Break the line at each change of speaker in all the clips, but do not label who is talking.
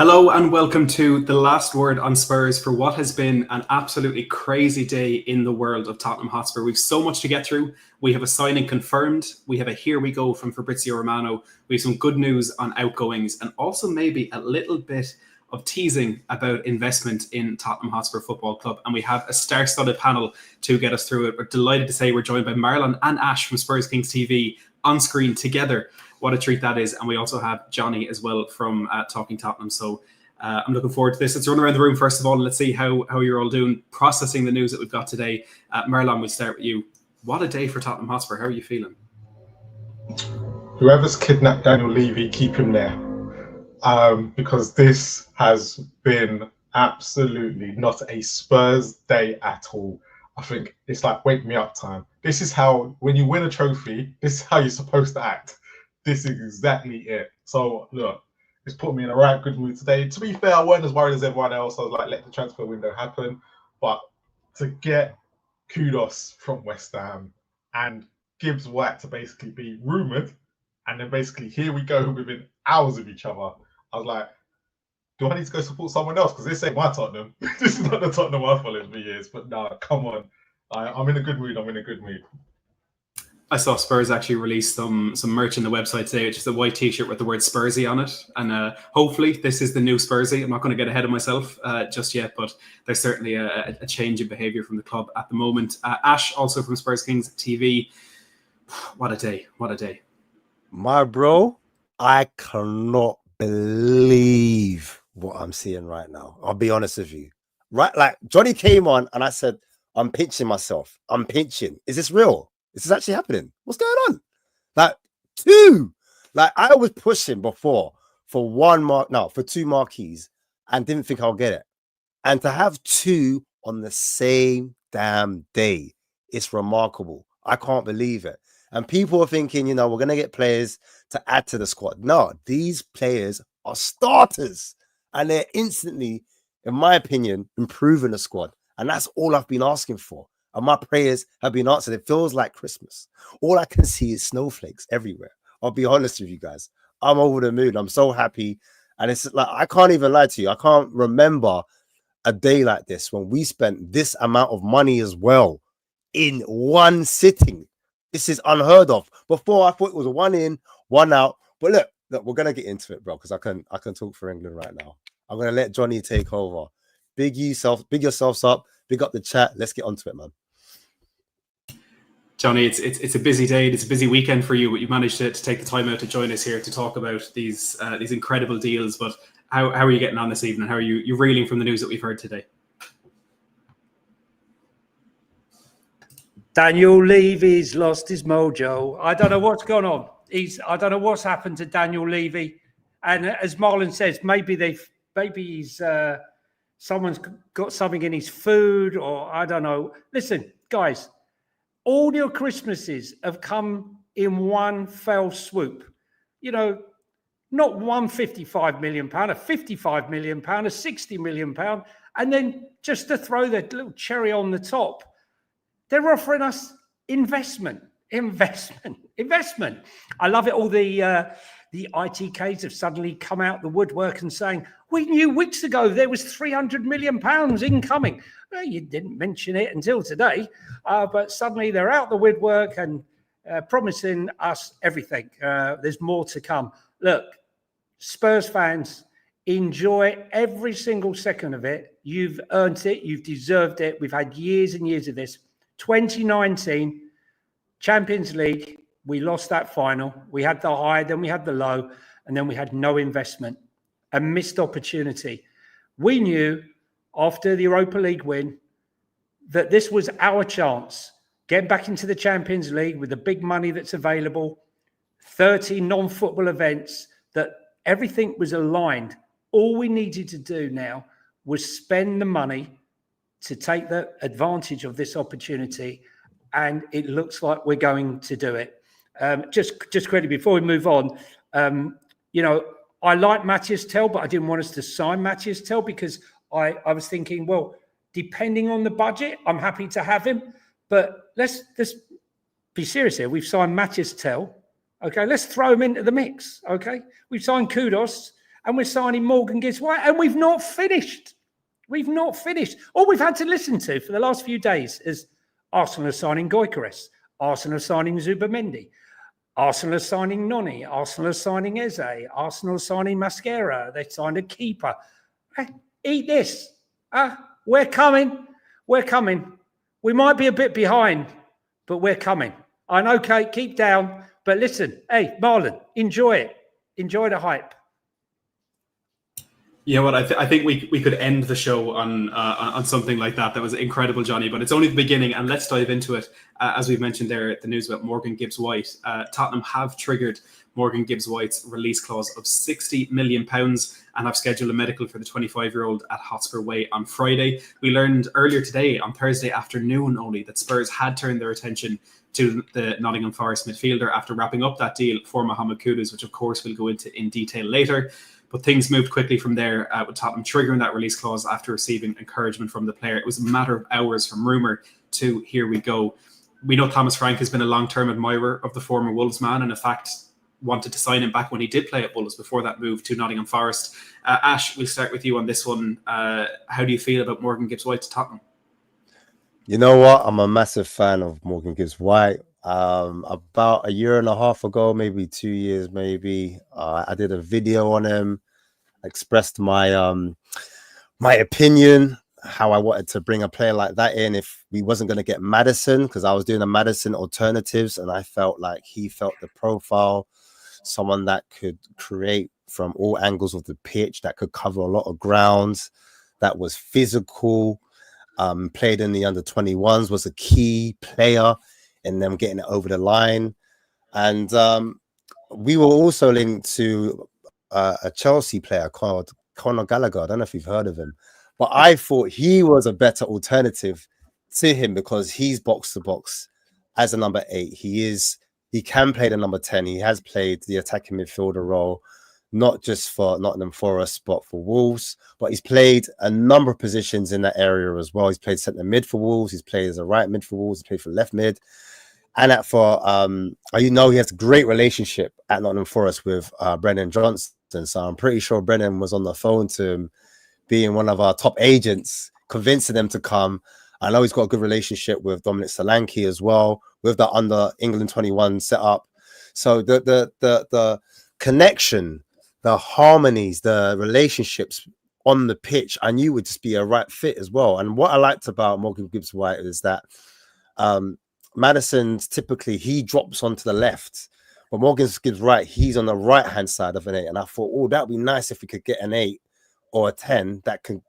Hello and welcome to the last word on Spurs for what has been an absolutely crazy day in the world of Tottenham Hotspur. We've so much to get through. We have a signing confirmed. We have a here we go from Fabrizio Romano. We have some good news on outgoings and also maybe a little bit of teasing about investment in Tottenham Hotspur Football Club. And we have a star-studded panel to get us through it. We're delighted to say we're joined by Marlon and Ash from Spurs Kings TV on screen together. What a treat that is. And we also have Jonny as well from Talking Tottenham. So I'm looking forward to this. Let's run around the room first of all and let's see how you're all doing processing the news that we've got today. Marlon, we'll start with you. What a day for Tottenham Hotspur. How are you feeling?
Whoever's kidnapped Daniel Levy, keep him there. Because this has been absolutely not a Spurs day at all. I think it's like wake me up time. This is how, when you win a trophy, this is how you're supposed to act. This is exactly it. So look, it's put me in a right good mood today. To be fair, I wasn't as worried as everyone else. I was like, let the transfer window happen. But to get Kudus from West Ham and Gibbs-White to basically be rumoured, and then basically here we go within hours of each other, I was like, do I need to go support someone else? Because this ain't my Tottenham. This is not the Tottenham I followed for years. But no, come on. I'm in a good mood. I'm in a good mood.
I saw Spurs actually release some merch on the website today, which is a white t-shirt with the word Spursy on it. And hopefully this is the new Spursy. I'm not going to get ahead of myself just yet, but there's certainly a change in behaviour from the club at the moment. Ash, also from Spurs Kings TV. What a day. What a day.
My bro, I cannot believe what I'm seeing right now. I'll be honest with you. Right, like Jonny came on and I said, I'm pinching myself. I'm pinching. Is this real? Is this actually happening? What's going on? Like two. Like I was pushing before for for two marquees and didn't think I'll get it. And to have two on the same damn day, it's remarkable. I can't believe it. And people are thinking, we're going to get players to add to the squad. No, these players are starters. And they're instantly, in my opinion, improving the squad. And that's all I've been asking for. And my prayers have been answered. It feels like Christmas. All I can see is snowflakes everywhere. I'll be honest with you guys. I'm over the moon. I'm so happy. And it's like, I can't even lie to you. I can't remember a day like this when we spent this amount of money as well in one sitting. This is unheard of. Before, I thought it was one in, one out. But look, we're going to get into it, bro, because I can talk for England right now. I'm going to let Jonny take over. Big yourselves up. Big up the chat. Let's get onto it, man.
Jonny, it's a busy day. It's a busy weekend for you, but you managed to take the time out to join us here to talk about these incredible deals. But how are you getting on this evening? How are you reeling from the news that we've heard today?
Daniel Levy's lost his mojo. I don't know what's gone on. I don't know what's happened to Daniel Levy. And as Marlon says, maybe he's someone's got something in his food, or I don't know. Listen, guys. All your Christmases have come in one fell swoop. Not one £55 million, a £55 million, a £60 million, and then just to throw that little cherry on the top, they're offering us investment. I love it. All the ITKs have suddenly come out the woodwork and saying, we knew weeks ago there was £300 million incoming. Well, you didn't mention it until today, but suddenly they're out the woodwork and promising us everything. There's more to come. Look, Spurs fans, enjoy every single second of it. You've earned it. You've deserved it. We've had years and years of this. 2019, Champions League, we lost that final. We had the high, then we had the low, and then we had no investment. A missed opportunity. We knew after the Europa League win that this was our chance. Get back into the Champions League with the big money that's available, 30 non-football events, that everything was aligned. All we needed to do now was spend the money to take the advantage of this opportunity. And it looks like we're going to do it. Just quickly before we move on, I like Matthias Tell, but I didn't want us to sign Matthias Tell because I was thinking, well, depending on the budget, I'm happy to have him. But let's be serious here. We've signed Matthias Tell. Okay, let's throw him into the mix. Okay, we've signed Kudus. and we're signing Morgan Gibbs-White, and we've not finished. We've not finished. All we've had to listen to for the last few days is Arsenal are signing Gyökeres, Arsenal are signing Zubimendi, Arsenal are signing Noni, Arsenal are signing Eze, Arsenal are signing Mascara, they signed a keeper. Eat this. We're coming. We're coming. We might be a bit behind, but we're coming. I know, Kate, keep down. But listen, hey, Marlon, enjoy it. Enjoy the hype.
You know what? I think we could end the show on something like that. That was incredible, Johnny. But it's only the beginning, and let's dive into it. As we've mentioned there, the news about Morgan Gibbs-White. Tottenham have triggered Morgan Gibbs-White's release clause of £60 million and have scheduled a medical for the 25-year-old at Hotspur Way on Friday. We learned earlier today, on Thursday afternoon only, that Spurs had turned their attention to the Nottingham Forest midfielder after wrapping up that deal for Mohammed Kudus, which of course we'll go into in detail later. But things moved quickly from there, with Tottenham triggering that release clause after receiving encouragement from the player. It was a matter of hours from rumour to here we go. We know Thomas Frank has been a long-term admirer of the former Wolves man, and in fact wanted to sign him back when he did play at Wolves before that move to Nottingham Forest. Ash, we'll start with you on this one. How do you feel about Morgan Gibbs-White to Tottenham?
You know what? I'm a massive fan of Morgan Gibbs-White. About a year and a half ago, maybe 2 years, maybe, I did a video on him, expressed my my opinion, how I wanted to bring a player like that in if we wasn't going to get Maddison, because I was doing a Maddison alternatives, and I felt like he felt the profile, someone that could create from all angles of the pitch, that could cover a lot of grounds, that was physical, played in the under-21s, was a key player in them getting it over the line. And we were also linked to a Chelsea player called Conor Gallagher. I don't know if you've heard of him, but I thought he was a better alternative to him because he's box to box as a number 8. He can play the number 10. He has played the attacking midfielder role, not just for Nottingham Forest, but for Wolves. But he's played a number of positions in that area as well. He's played centre mid for Wolves. He's played as a right mid for Wolves. He's played for left mid. And he has a great relationship at Nottingham Forest with Brennan Johnson. So I'm pretty sure Brennan was on the phone to him, being one of our top agents, convincing them to come. I know he's got a good relationship with Dominic Solanke as well, with the under England 21 setup. So the connection, the harmonies, the relationships on the pitch, I knew would just be a right fit as well. And what I liked about Morgan Gibbs-White is that Maddison's typically, he drops onto the left, but Morgan Gibbs-White, he's on the right-hand side of an 8. And I thought, oh, that would be nice if we could get an 8 or a 10 that can,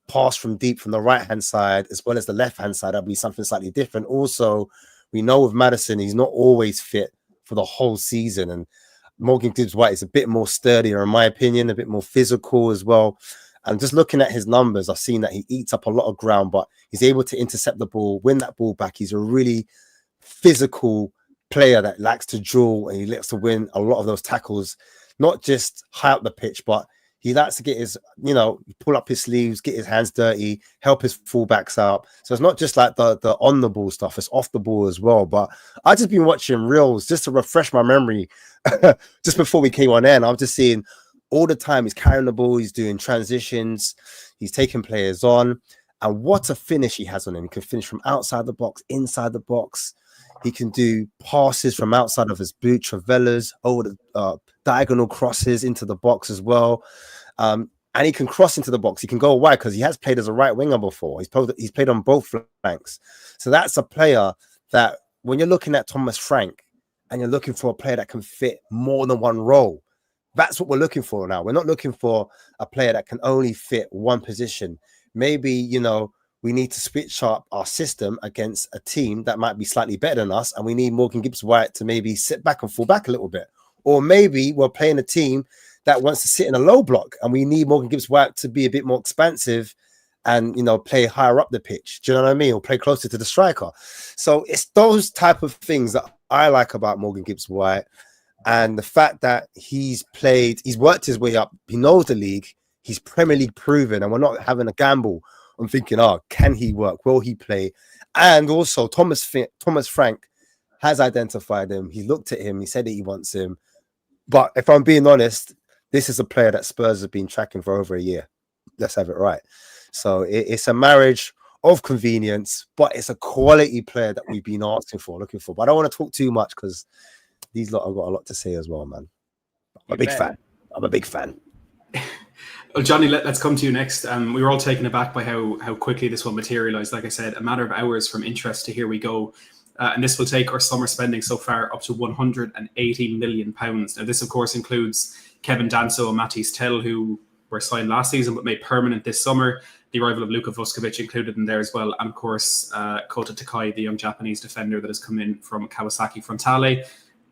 pass from deep from the right-hand side as well as the left-hand side. That'd be something slightly different. Also, we know with Maddison, he's not always fit for the whole season. And Morgan Gibbs-White is a bit more sturdier, in my opinion, a bit more physical as well. And just looking at his numbers, I've seen that he eats up a lot of ground, but he's able to intercept the ball, win that ball back. He's a really physical player that likes to duel, and he likes to win a lot of those tackles, not just high up the pitch, but he likes to get his, pull up his sleeves, get his hands dirty, help his fullbacks out. So it's not just like the on the ball stuff, it's off the ball as well. But I've just been watching reels just to refresh my memory just before we came on air. And I'm just seeing all the time he's carrying the ball, he's doing transitions, he's taking players on. And what a finish he has on him. He can finish from outside the box, inside the box. He can do passes from outside of his boot, travellas, over the diagonal crosses into the box as well. And he can cross into the box. He can go wide because he has played as a right winger before. He's played on both flanks. So that's a player that when you're looking at Thomas Frank and you're looking for a player that can fit more than one role, that's what we're looking for now. We're not looking for a player that can only fit one position. Maybe, we need to switch up our system against a team that might be slightly better than us, and we need Morgan Gibbs-White to maybe sit back and fall back a little bit. Or maybe we're playing a team that wants to sit in a low block, and we need Morgan Gibbs-White to be a bit more expansive and, play higher up the pitch. Do you know what I mean? Or play closer to the striker. So it's those type of things that I like about Morgan Gibbs-White, and the fact that he's worked his way up. He knows the league. He's Premier League proven, and we're not having a gamble. I'm thinking, can he work? Will he play? And also, Thomas Frank has identified him. He looked at him. He said that he wants him. But if I'm being honest, This is a player that Spurs have been tracking for over a year. Let's have it right. So it's a marriage of convenience, but it's a quality player that we've been asking for, looking for. But I don't want to talk too much because these lot have got a lot to say as well, man. I'm a big fan. I'm a big fan.
Well, Jonny, let's come to you next. We were all taken aback by how quickly this one materialised. Like I said, a matter of hours from interest to here we go. And this will take our summer spending so far up to £180 million. Now, this, of course, includes Kevin Danso and Matisse Tell, who were signed last season but made permanent this summer. The arrival of Luka Vuskovic included in there as well. And, of course, Kota Takai, the young Japanese defender that has come in from Kawasaki Frontale,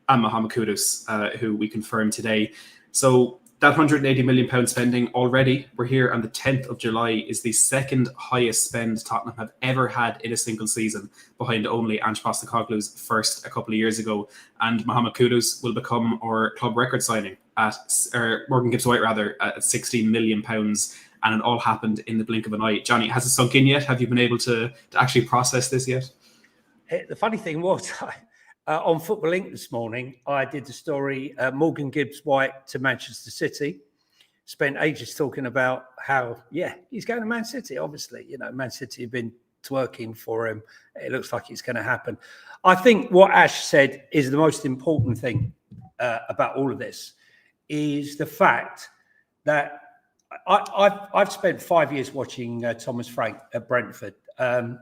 and Mohammed Kudus, who we confirmed today. So that £180 million spending already, we're here on the 10th of July, is the second highest spend Tottenham have ever had in a single season, behind only Ange Postecoglou's first a couple of years ago. And Mohammed Kudus will become our club record signing at Morgan Gibbs-White at £16 million. And it all happened in the blink of an eye. Jonny, has it sunk in yet? Have you been able to actually process this yet?
The funny thing was, on Football Inc. this morning, I did the story, Morgan Gibbs-White to Manchester City. Spent ages talking about how, he's going to Man City, obviously. You know, Man City have been twerking for him. It looks like it's going to happen. I think what Ash said is the most important thing about all of this, is the fact that I've spent 5 years watching Thomas Frank at Brentford. I've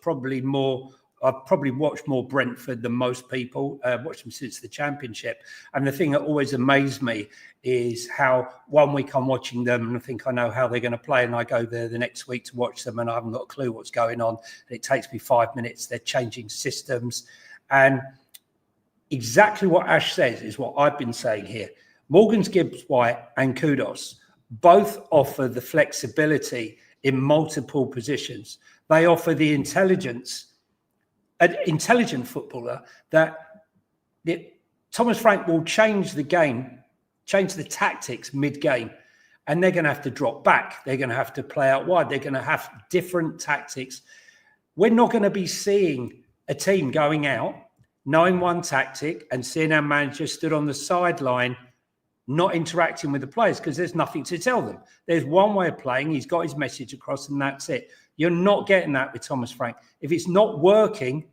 probably watched more Brentford than most people. I've watched them since the Championship. And the thing that always amazed me is how 1 week I'm watching them and I think I know how they're going to play, and I go there the next week to watch them and I haven't got a clue what's going on. And it takes me 5 minutes. They're changing systems. And exactly what Ash says is what I've been saying here. Morgan Gibbs-White and Kudus both offer the flexibility in multiple positions. They offer the intelligence, an intelligent footballer that Thomas Frank will change the game, change the tactics mid-game, and they're going to have to drop back. They're going to have to play out wide. They're going to have different tactics. We're not going to be seeing a team going out, knowing one tactic and seeing our manager stood on the sideline not interacting with the players because there's nothing to tell them. There's one way of playing. He's got his message across and that's it. You're not getting that with Thomas Frank. If it's not working,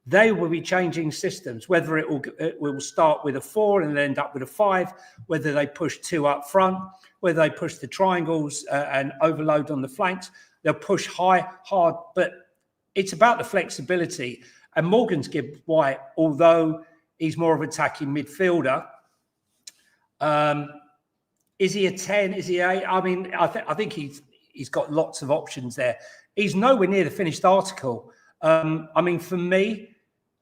they will be changing systems, whether it will start with a 4 and then end up with a 5, whether they push 2 up front, whether they push the triangles and overload on the flanks. They'll push high, hard, but it's about the flexibility. And Morgan Gibbs-White, although he's more of an attacking midfielder, is he a 10? Is he a 8? I mean, I think he's got lots of options there. He's nowhere near the finished article. I mean, for me,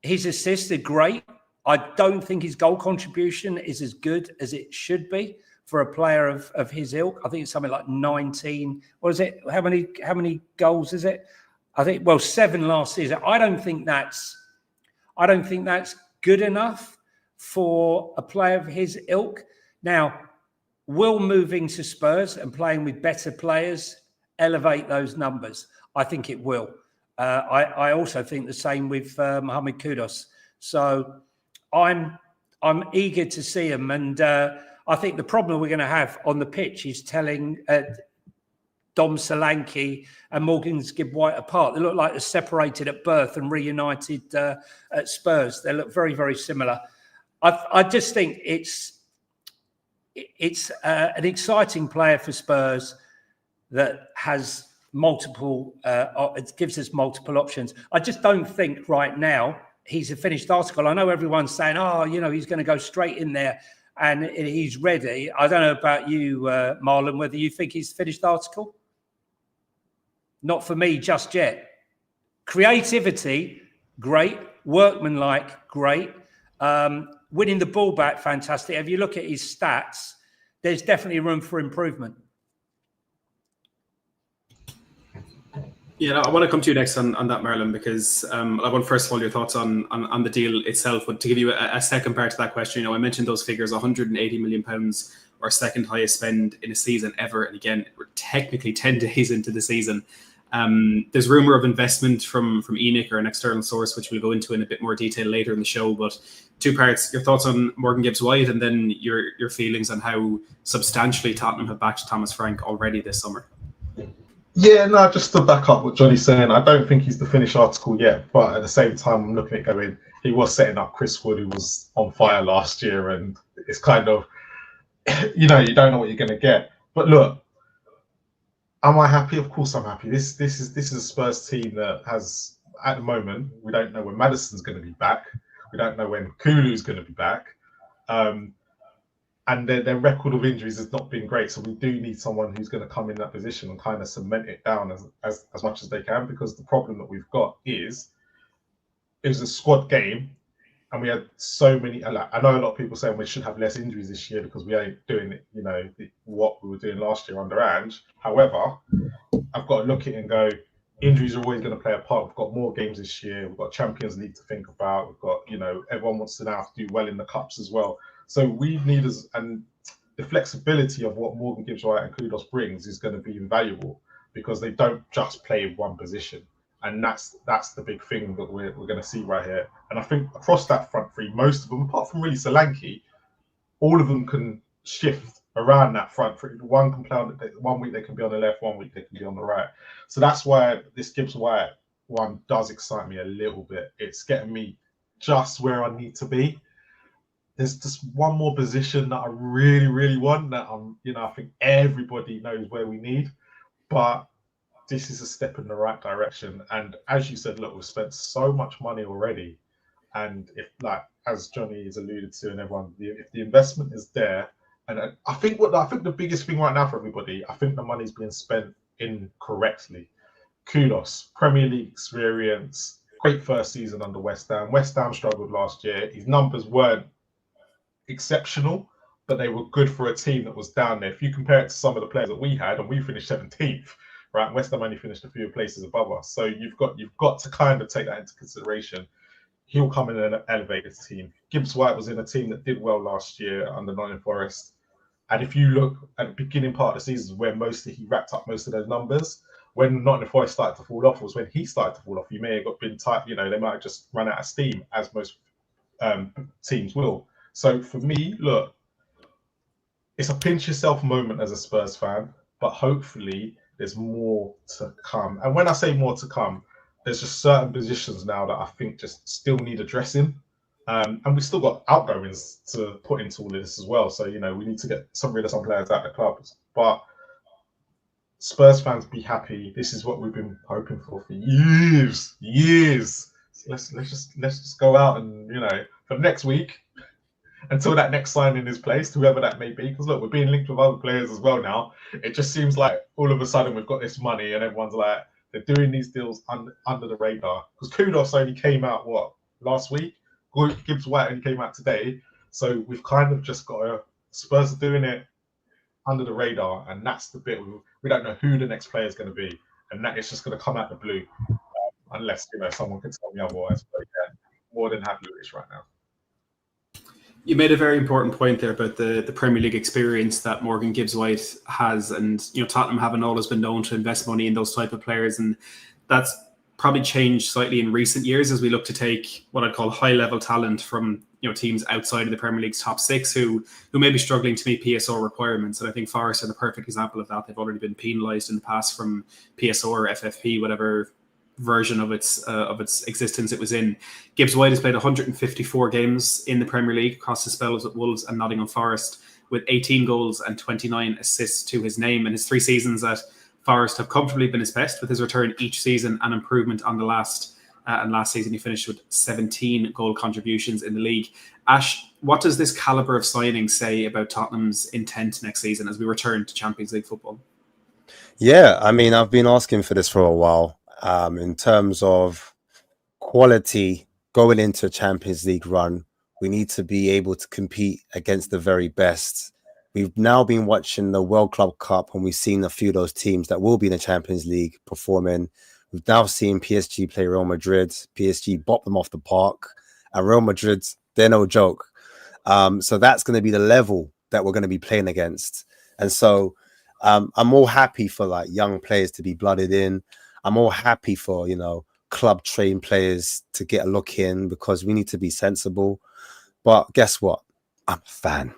his assists are great. I don't think his goal contribution is as good as it should be for a player of his ilk. I think it's something like 19. What is it? How many goals is it? I think 7 last season. I don't think that's good enough for a player of his ilk. Now, will moving to Spurs and playing with better players elevate those numbers? I think it will. I also think the same with Mohammed Kudus. So I'm eager to see him. And I think the problem we're going to have on the pitch is telling Dom Solanke and Morgan Gibbs-White apart. They look like they're separated at birth and reunited at Spurs. They look very, very similar. I just think it's an exciting player for Spurs that has multiple, it gives us multiple options. I just don't think right now he's a finished article. I know everyone's saying, he's going to go straight in there and he's ready. I don't know about you, Marlon, whether you think he's a finished article. Not for me just yet. Creativity, great. Workmanlike, great. Winning the ball back, fantastic. If you look at his stats, there's definitely room for improvement.
Yeah, I want to come to you next on that, Marlon, because I want first of all your thoughts on the deal itself. But to give you a second part to that question, I mentioned those figures: £180 million, our second highest spend in a season ever. And again, we're technically 10 days into the season. There's rumour of investment from ENIC, or an external source, which we'll go into in a bit more detail later in the show. But two parts: your thoughts on Morgan Gibbs-White, and then your feelings on how substantially Tottenham have backed Thomas Frank already this summer.
Yeah, no, just to back up what Johnny's saying, I don't think he's the finished article yet, but at the same time, I'm looking at going, he was setting up Chris Wood, who was on fire last year, and it's kind of, you don't know what you're going to get. But look, am I happy? Of course I'm happy. This is a Spurs team that has, at the moment, we don't know when Maddison's going to be back. We don't know when Kulu's going to be back. And their record of injuries has not been great. So we do need someone who's going to come in that position and kind of cement it down as much as they can, because the problem that we've got is it was a squad game and we had so many. I know a lot of people saying we should have less injuries this year because we ain't doing it, what we were doing last year under Ange. However, I've got to look at it and go, injuries are always going to play a part. We've got more games this year. We've got Champions League to think about. We've got, everyone wants to now have to do well in the cups as well. So we need and the flexibility of what Morgan Gibbs-White and Kudus brings is going to be invaluable, because they don't just play one position. And that's the big thing that we're going to see right here. And I think across that front three, most of them, apart from really Solanke, all of them can shift around that front three. One can play one week they can be on the left, one week they can be on the right. So that's why this Gibbs-White one does excite me a little bit. It's getting me just where I need to be. There's just one more position that I really, really want that I think everybody knows where we need, but this is a step in the right direction. And as you said, look, we've spent so much money already. And if, as Johnny has alluded to, and everyone, if the investment is there, and I think the biggest thing right now for everybody, I think the money's being spent incorrectly. Kudus, Premier League experience, great first season under West Ham. West Ham struggled last year. His numbers weren't exceptional, but they were good for a team that was down there. If you compare it to some of the players that we had, and we finished 17th, right? West Ham only finished a few places above us. So you've got to kind of take that into consideration. He'll come in and elevate his team. Gibbs-White was in a team that did well last year under Nottingham Forest. And if you look at the beginning part of the season, where he racked up most of those numbers, when Nottingham Forest started to fall off was when he started to fall off. You may have been tight, they might have just run out of steam, as most teams will. So for me, look, it's a pinch yourself moment as a Spurs fan, but hopefully there's more to come. And when I say more to come, there's just certain positions now that I think just still need addressing. And we've still got outgoings to put into all of this as well. So, we need to get rid of some players out of the clubs. But Spurs fans, be happy. This is what we've been hoping for years. So let's just go out and, for next week, until that next signing is placed, whoever that may be. Because look, we're being linked with other players as well now. It just seems like all of a sudden we've got this money and everyone's like, they're doing these deals under the radar. Because Kudus only came out, last week? Gibbs-White only came out today. So we've kind of just got Spurs are doing it under the radar. And that's the bit we don't know who the next player is going to be. And that is just going to come out the blue. Unless, someone can tell me otherwise. But yeah, more than happy with this right now.
You made a very important point there about the Premier League experience that Morgan Gibbs-White has, and Tottenham haven't always been known to invest money in those type of players, and that's probably changed slightly in recent years as we look to take what I'd call high-level talent from teams outside of the Premier League's top six who may be struggling to meet PSO requirements. And I think Forest are the perfect example of that. They've already been penalised in the past from PSO or FFP, whatever version of its existence it was in. Gibbs-White has played 154 games in the Premier League across his spells at Wolves and Nottingham Forest, with 18 goals and 29 assists to his name. And his 3 seasons at Forest have comfortably been his best, with his return each season an improvement on the last. And last season he finished with 17 goal contributions in the league. Ash, what does this calibre of signing say about Tottenham's intent next season as we return to Champions League football?
Yeah, I mean, I've been asking for this for a while. In terms of quality going into a Champions League run, we need to be able to compete against the very best. We've now been watching the World Club Cup and we've seen a few of those teams that will be in the Champions League performing. We've now seen PSG play Real Madrid. PSG bop them off the park, and Real Madrid, they're no joke. So that's going to be the level that we're going to be playing against. And so I'm more happy for young players to be blooded in. I'm all happy for, you know, club trained players to get a look in because we need to be sensible. But guess what? I'm a fan.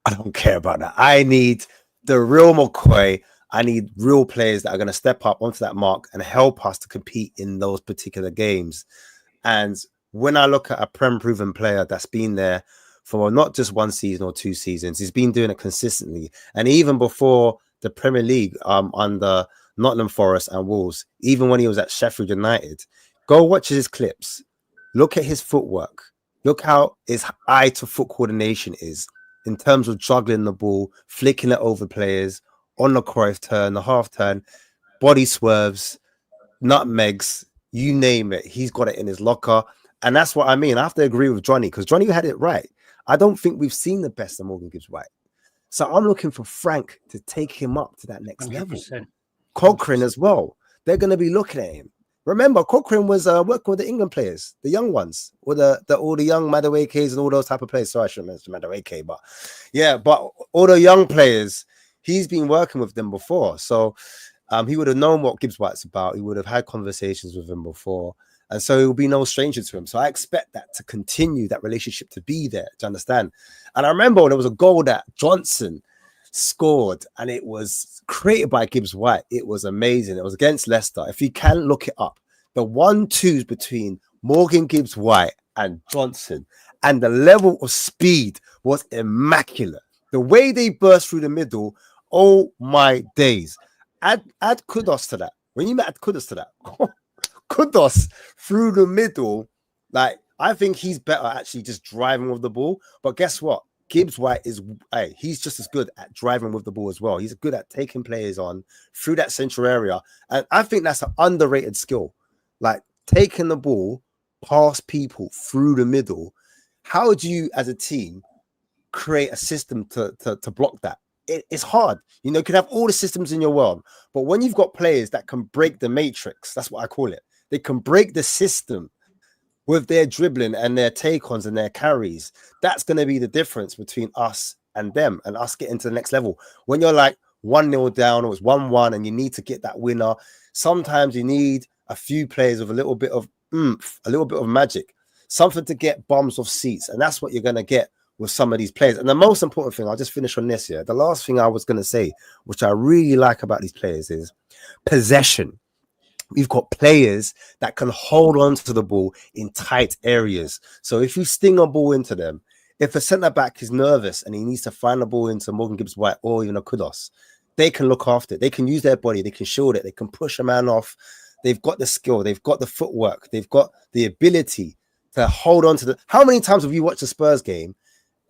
I don't care about that. I need the real McCoy. I need real players that are going to step up onto that mark and help us to compete in those particular games. And when I look at a Prem-proven player that's been there for not just one season or 2 seasons, he's been doing it consistently. And even before the Premier League, under Nottingham Forest and Wolves, even when he was at Sheffield United, go watch his clips. Look at his footwork. Look how his eye to foot coordination is in terms of juggling the ball, flicking it over players, on the Cruyff turn, the half turn, body swerves, nutmegs, you name it. He's got it in his locker. And that's what I mean. I have to agree with Jonny because Jonny had it right. I don't think we've seen the best of Morgan Gibbs-White. So I'm looking for Frank to take him up to that next
100%.
level. Cochrane as well. They're going to be looking at him. Remember, Cochrane was working with the England players, the young ones, or all the young 𝐷𝐸𝐿𝐴𝐾s and all those type of players. Sorry, I shouldn't mention 𝐷𝐸𝐿𝐴𝐾, but yeah, but all the young players, he's been working with them before. So he would have known what Gibbs-White's about. He would have had conversations with him before. And so it will be no stranger to him. So I expect that to continue, that relationship to be there. Do you understand? And I remember when there was a goal that Johnson scored and it was created by Gibbs-White. It was amazing. It was against Leicester. If you can look it up, the 1-2s between Morgan Gibbs-White and Johnson and the level of speed was immaculate. The way they burst through the middle, oh my days. Add Kudus to that. When you add Kudus to that, Kudus through the middle, like I think he's better actually just driving with the ball. But guess what? Gibbs-White is, he's just as good at driving with the ball as well. He's good at taking players on through that central area. And I think that's an underrated skill. Like taking the ball past people through the middle. How do you, as a team, create a system to block that? It's hard. You know, you can have all the systems in your world. But when you've got players that can break the matrix, that's what I call it. They can break the system with their dribbling and their take-ons and their carries. That's going to be the difference between us and them and us getting to the next level. When you're like 1-0 down or it's 1-1 and you need to get that winner, sometimes you need a few players with a little bit of oomph, a little bit of magic, something to get bums off seats. And that's what you're going to get with some of these players. And the most important thing, I'll just finish on this here. The last thing I was going to say, which I really like about these players, is possession. We've got players that can hold on to the ball in tight areas. So if you sting a ball into them, if a centre-back is nervous and he needs to find the ball into Morgan Gibbs-White or even a Kudus, they can look after it. They can use their body. They can shield it. They can push a man off. They've got the skill. They've got the footwork. They've got the ability to hold on to the... How many times have you watched a Spurs game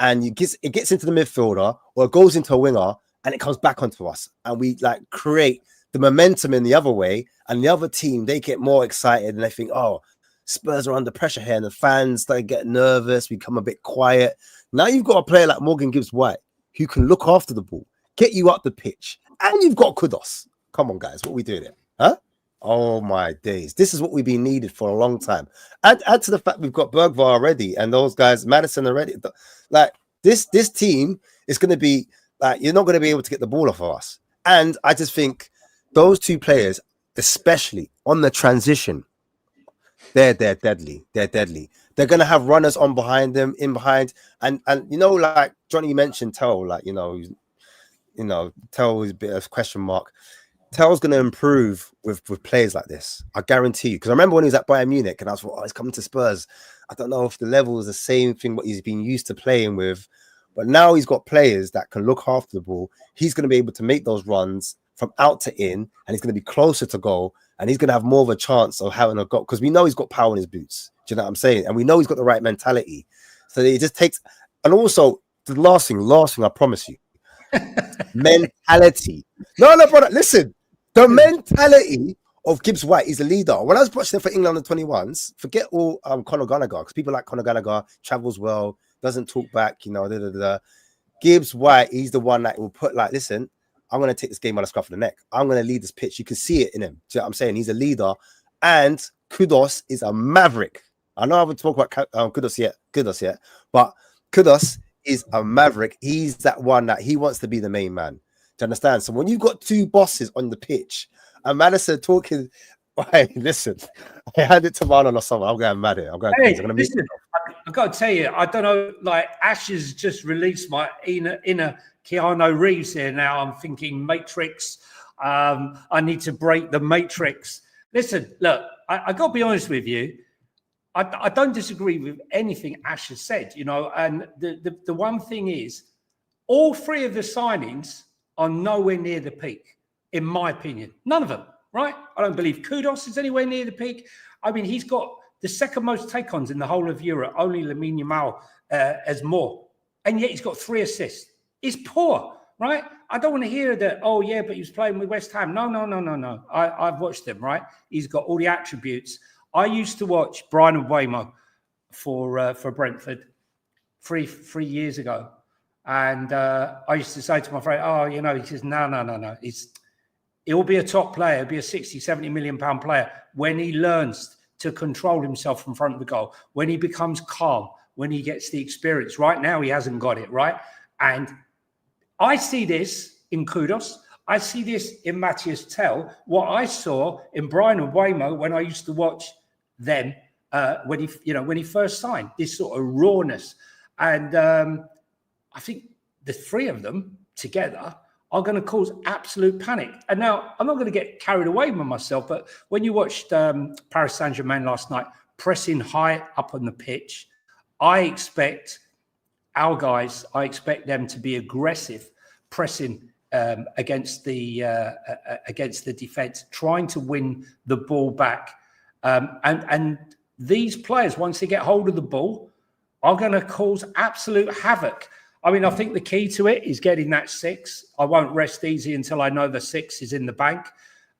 and it gets into the midfielder or it goes into a winger and it comes back onto us and we like create the momentum in the other way, and the other team, they get more excited and they think, oh, Spurs are under pressure here, and the fans, they get nervous, become a bit quiet. Now you've got a player like Morgan Gibbs-White who can look after the ball, get you up the pitch, and you've got Kudus. Come on, guys, what are we doing here? Huh? Oh my days. This is what we've been needed for a long time. Add to the fact we've got Bergvall already and those guys, Madison already. Like this team is going to be like, you're not going to be able to get the ball off of us. And I just think those two players, especially on the transition, they're deadly. They're deadly. They're going to have runners on behind them, in behind. And you know, like Jonny mentioned Tell, like, you know, Tell is a bit of a question mark. Tell's going to improve with players like this. I guarantee you. Because I remember when he was at Bayern Munich and I was like, oh, he's coming to Spurs. I don't know if the level is the same thing what he's been used to playing with. But now he's got players that can look after the ball. He's going to be able to make those runs from out to in, and he's going to be closer to goal, and he's going to have more of a chance of having a goal because we know he's got power in his boots. Do you know what I'm saying? And we know he's got the right mentality. So it just takes, and also the last thing, I promise you, mentality. No, brother, listen, the mentality of Gibbs-White is a leader. When I was watching for England under 21s, forget all Conor Gallagher, because people like Conor Gallagher, travels well, doesn't talk back, you know, Gibbs-White, he's the one that will put like, listen, I'm going to take this game by the scruff of the neck. I'm going to lead this pitch. You can see it in him. Do you know what I'm saying? He's a leader. And Kudus is a maverick. I know I haven't talked about Kudus yet, but Kudus is a maverick. He's that one that he wants to be the main man. Do you understand? So when you've got two bosses on the pitch, and Madison talking Hey, listen, I hand it to Marlon or someone. I'm going mad here. I'm going crazy. I'm gonna
listen, I've got to tell you, I don't know, like Ash has just released my inner Keanu Reeves here now. I'm thinking Matrix. I need to break the Matrix. Listen, look, I got to be honest with you. I don't disagree with anything Ash has said, you know, and the one thing is, all three of the signings are nowhere near the peak, in my opinion. None of them, right? I don't believe Kudus is anywhere near the peak. I mean, he's got the second most take-ons in the whole of Europe. Only Lamine Yamal has more. And yet he's got 3 assists. He's poor, right? I don't want to hear that, oh, yeah, but he was playing with West Ham. No. I've watched him, right? He's got all the attributes. I used to watch Brian Mbeumo for Brentford three years ago. And I used to say to my friend, oh, you know, he says, no. He'll be a top player. He'll be a 60, 70 million pound player when he learns to control himself in front of the goal, when he becomes calm, when he gets the experience. Right now, he hasn't got it, right? And I see this in Kudus. I see this in Matthias Tell. What I saw in Brian Mbeumo when I used to watch them when he first signed, this sort of rawness. And I think the 3 of them together are going to cause absolute panic. And now, I'm not going to get carried away with myself, but when you watched Paris Saint-Germain last night, pressing high up on the pitch, I expect our guys, them to be aggressive, pressing against the defence, trying to win the ball back. And these players, once they get hold of the ball, are going to cause absolute havoc. I mean, I think the key to it is getting that 6. I won't rest easy until I know the 6 is in the bank.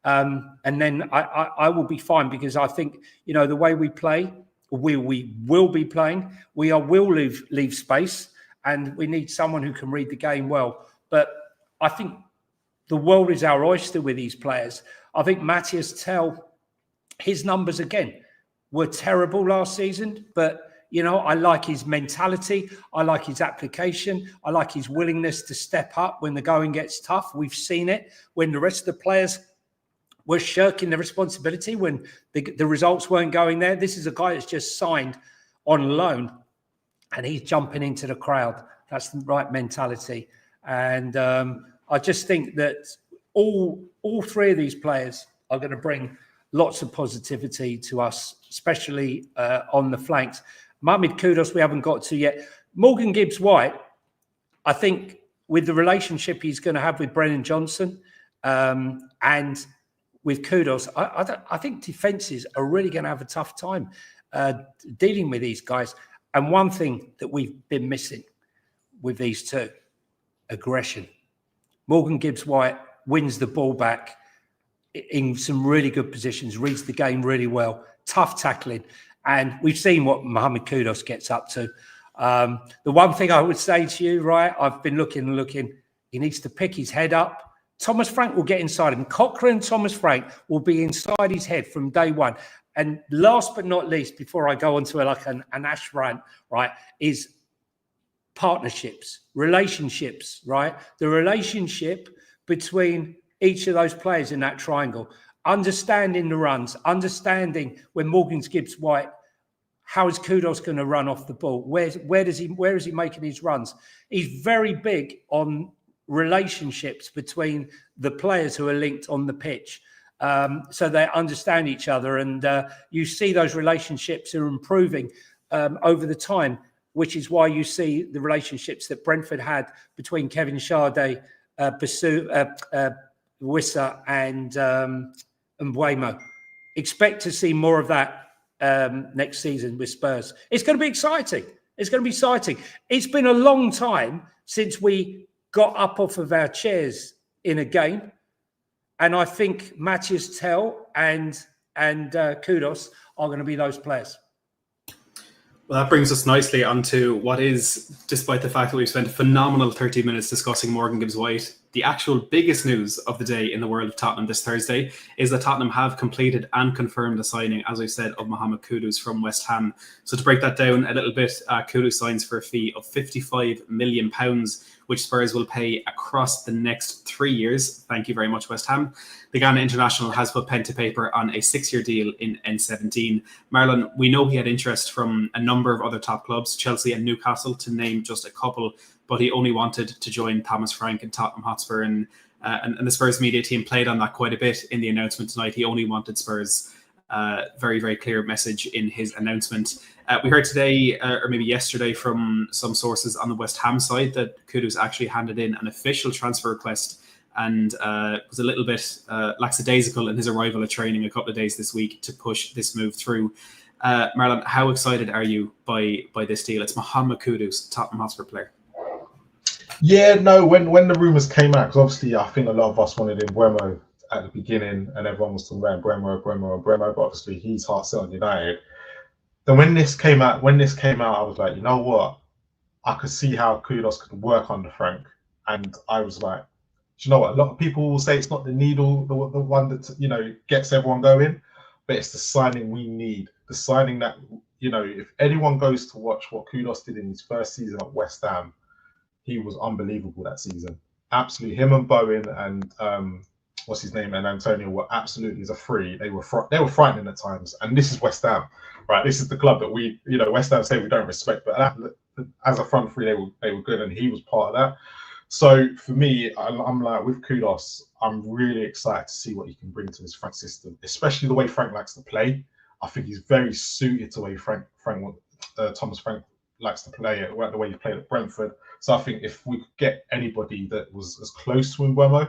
And then I will be fine, because I think, you know, the way we play, we will be playing. We will leave space, and we need someone who can read the game well. But I think the world is our oyster with these players. I think Matthias Tell, his numbers, again, were terrible last season, but you know, I like his mentality. I like his application. I like his willingness to step up when the going gets tough. We've seen it when the rest of the players were shirking the responsibility, when the results weren't going there. This is a guy that's just signed on loan, and he's jumping into the crowd. That's the right mentality. And I just think that all 3 of these players are going to bring lots of positivity to us, especially on the flanks. Mohammed Kudus, we haven't got to yet. Morgan Gibbs-White, I think with the relationship he's going to have with Brennan Johnson and with Kudus, I think defences are really going to have a tough time dealing with these guys. And one thing that we've been missing with these 2, aggression. Morgan Gibbs-White wins the ball back in some really good positions, reads the game really well, tough tackling. And we've seen what Mohammed Kudus gets up to. The one thing I would say to you, right, I've been looking, he needs to pick his head up. Thomas Frank will get inside him. Cochran and Thomas Frank will be inside his head from day one. And last but not least, before I go on to an Ash rant, right, is partnerships, relationships, right? The relationship between each of those players in that triangle, understanding the runs, understanding when Morgan Gibbs-White, how is Kudus going to run off the ball? Where is he making his runs? He's very big on relationships between the players who are linked on the pitch, so they understand each other, and you see those relationships are improving over the time, which is why you see the relationships that Brentford had between Kevin Sade, Bissouma, Wissa, and Mbeumo. Expect to see more of that next season with Spurs. It's going to be exciting. It's going to be exciting. It's been a long time since we got up off of our chairs in a game, and I think Matthias Tell and Kudus are going to be those players.
Well, that brings us nicely onto what is, despite the fact that we've spent a phenomenal 30 minutes discussing Morgan Gibbs-White, the actual biggest news of the day in the world of Tottenham this Thursday is that Tottenham have completed and confirmed the signing, as I said, of Mohammed Kudus from West Ham. So to break that down a little bit, Kudus signs for a fee of £55 million, which Spurs will pay across the next 3 years. Thank you very much, West Ham. The Ghana international has put pen to paper on a 6-year deal in N17. Marlon, we know he had interest from a number of other top clubs, Chelsea and Newcastle, to name just a couple, but he only wanted to join Thomas Frank and Tottenham Hotspur, and the Spurs media team played on that quite a bit in the announcement tonight. He only wanted Spurs. Very, very clear message in his announcement. We heard today, or maybe yesterday, from some sources on the West Ham side that Kudus actually handed in an official transfer request and was a little bit lackadaisical in his arrival at training a couple of days this week to push this move through. Marlon, how excited are you by this deal? It's Mohammed Kudus, Tottenham Hotspur player.
Yeah, no, when the rumours came out, because obviously I think a lot of us wanted Mbeumo at the beginning and everyone was talking about Mbeumo, but obviously he's heart set on United. Then when this came out, I was like, you know what? I could see how Kudus could work under Frank. And I was like, do you know what? A lot of people will say it's not the needle, the one that, you know, gets everyone going, but it's the signing we need. The signing that, you know, if anyone goes to watch what Kudus did in his first season at West Ham, he was unbelievable that season. Absolutely. Him and Bowen and what's his name, and Antonio were absolutely as a free. They were frightening at times. And this is West Ham, right? This is the club that we, you know, West Ham say we don't respect, but as a front three, they were good, and he was part of that. So for me, I'm like, with Kudus, I'm really excited to see what he can bring to this Frank system, especially the way Frank likes to play. I think he's very suited to the way Thomas Frank likes to play it, the way he played at Brentford. So I think if we could get anybody that was as close to Mbeumo,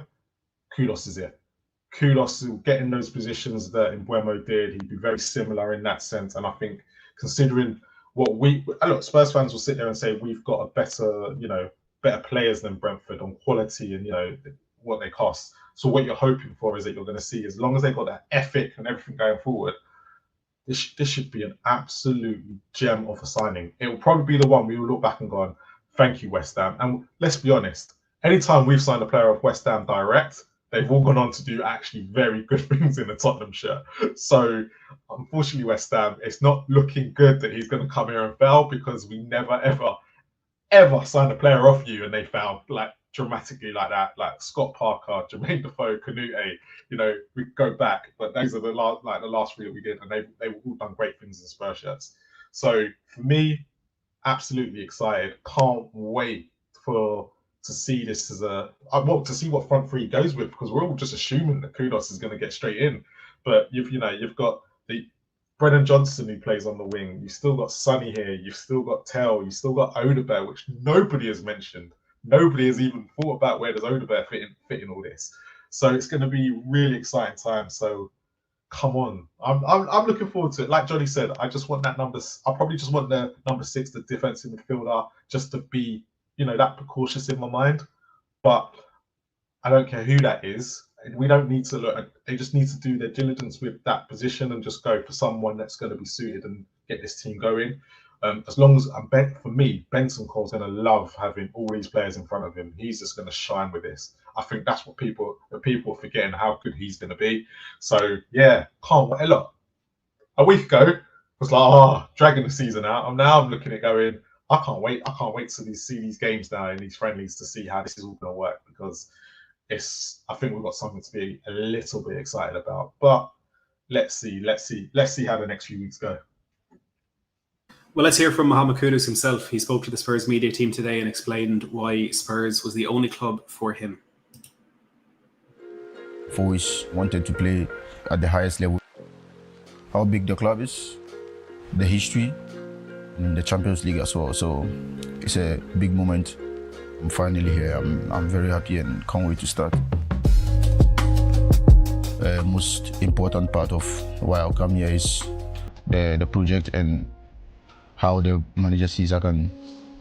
Kudus is it. Kudus will get in those positions that Mbeumo did. He'd be very similar in that sense. And I think considering what look, Spurs fans will sit there and say we've got a better players than Brentford on quality and, you know, what they cost. So what you're hoping for is that you're going to see, as long as they've got that ethic and everything going forward, this should be an absolute gem of a signing. It will probably be the one we will look back and go on, thank you, West Ham. And let's be honest, anytime we've signed a player of West Ham direct, they've all gone on to do actually very good things in the Tottenham shirt. So unfortunately, West Ham, it's not looking good that he's going to come here and fail, because we never, ever signed a player off you and they failed like dramatically like that. Like Scott Parker, Jermaine Defoe, 𝐾𝐽𝐻, you know, we go back, but those are the last three that we did, and they've all done great things in Spurs shirts. So for me, absolutely excited. Can't wait to see this as to see what front three goes with, because we're all just assuming that Kudus is going to get straight in. But you've got the Brennan Johnson who plays on the wing. You've still got Sonny here. You've still got Tell. You've still got 𝐿𝐷𝐵𝐿, which nobody has mentioned. Nobody has even thought about where does 𝐿𝐷𝐵𝐿 fit in all this. So it's going to be really exciting time. So come on, I'm looking forward to it. Like Johnny said, I just want that number. I probably just want the number 6, the defensive midfielder, just to be, you know, that precautious in my mind. But I don't care who that is. We don't need to look. They just need to do their diligence with that position and just go for someone that's going to be suited and get this team going. As long as for me, Benson Cole's going to love having all these players in front of him. He's just going to shine with this. I think that's what people are forgetting, how good he's going to be. So yeah, can't wait. Look, a week ago was like, dragging the season out. Now I'm looking at going, I can't wait to see these games now in these friendlies to see how this is all going to work, because I think we've got something to be a little bit excited about. But let's see how the next few weeks go.
Well, let's hear from Mohammed Kudus himself. He spoke to the Spurs media team today and explained why Spurs was the only club for him.
I've always wanted to play at the highest level. How big the club is, the history, and the Champions League as well. So it's a big moment. I'm finally here. I'm very happy and can't wait to start. The most important part of why I come here is the project and how the manager sees I can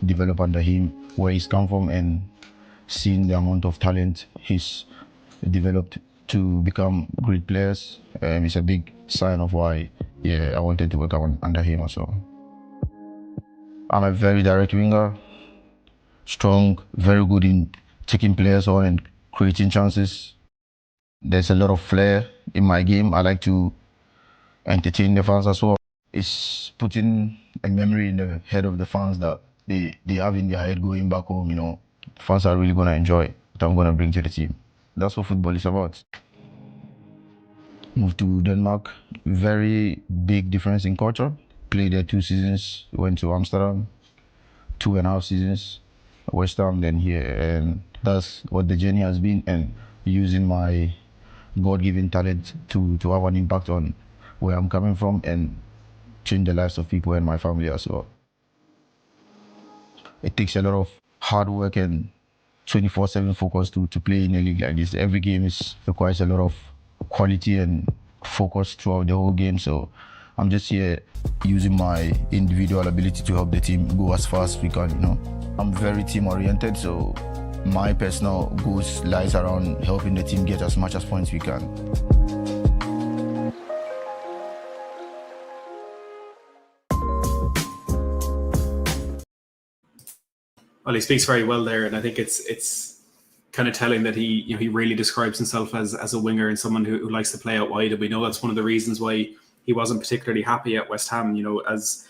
develop under him, where he's come from, and seeing the amount of talent he's developed to become great players. It's a big sign of why, I wanted to work under him as well. I'm a very direct winger, strong, very good in taking players on and creating chances. There's a lot of flair in my game. I like to entertain the fans as well. It's putting a memory in the head of the fans that they have in their head going back home, you know. Fans are really going to enjoy what I'm going to bring to the team. That's what football is about. Moved to Denmark, very big difference in culture. Played there 2 seasons, went to Amsterdam, 2.5 seasons, West Ham, then here. And that's what the journey has been, and using my God-given talent to have an impact on where I'm coming from and change the lives of people and my family as well. It takes a lot of hard work and 24/7 focus to play in a league like this. Every game requires a lot of quality and focus throughout the whole game. So I'm just here using my individual ability to help the team go as fast as we can, you know. I'm very team oriented, so my personal goals lies around helping the team get as much as points we can.
Well, he speaks very well there, and I think it's kind of telling that he really describes himself as a winger and someone who likes to play out wide. And we know that's one of the reasons why he wasn't particularly happy at West Ham. You know, as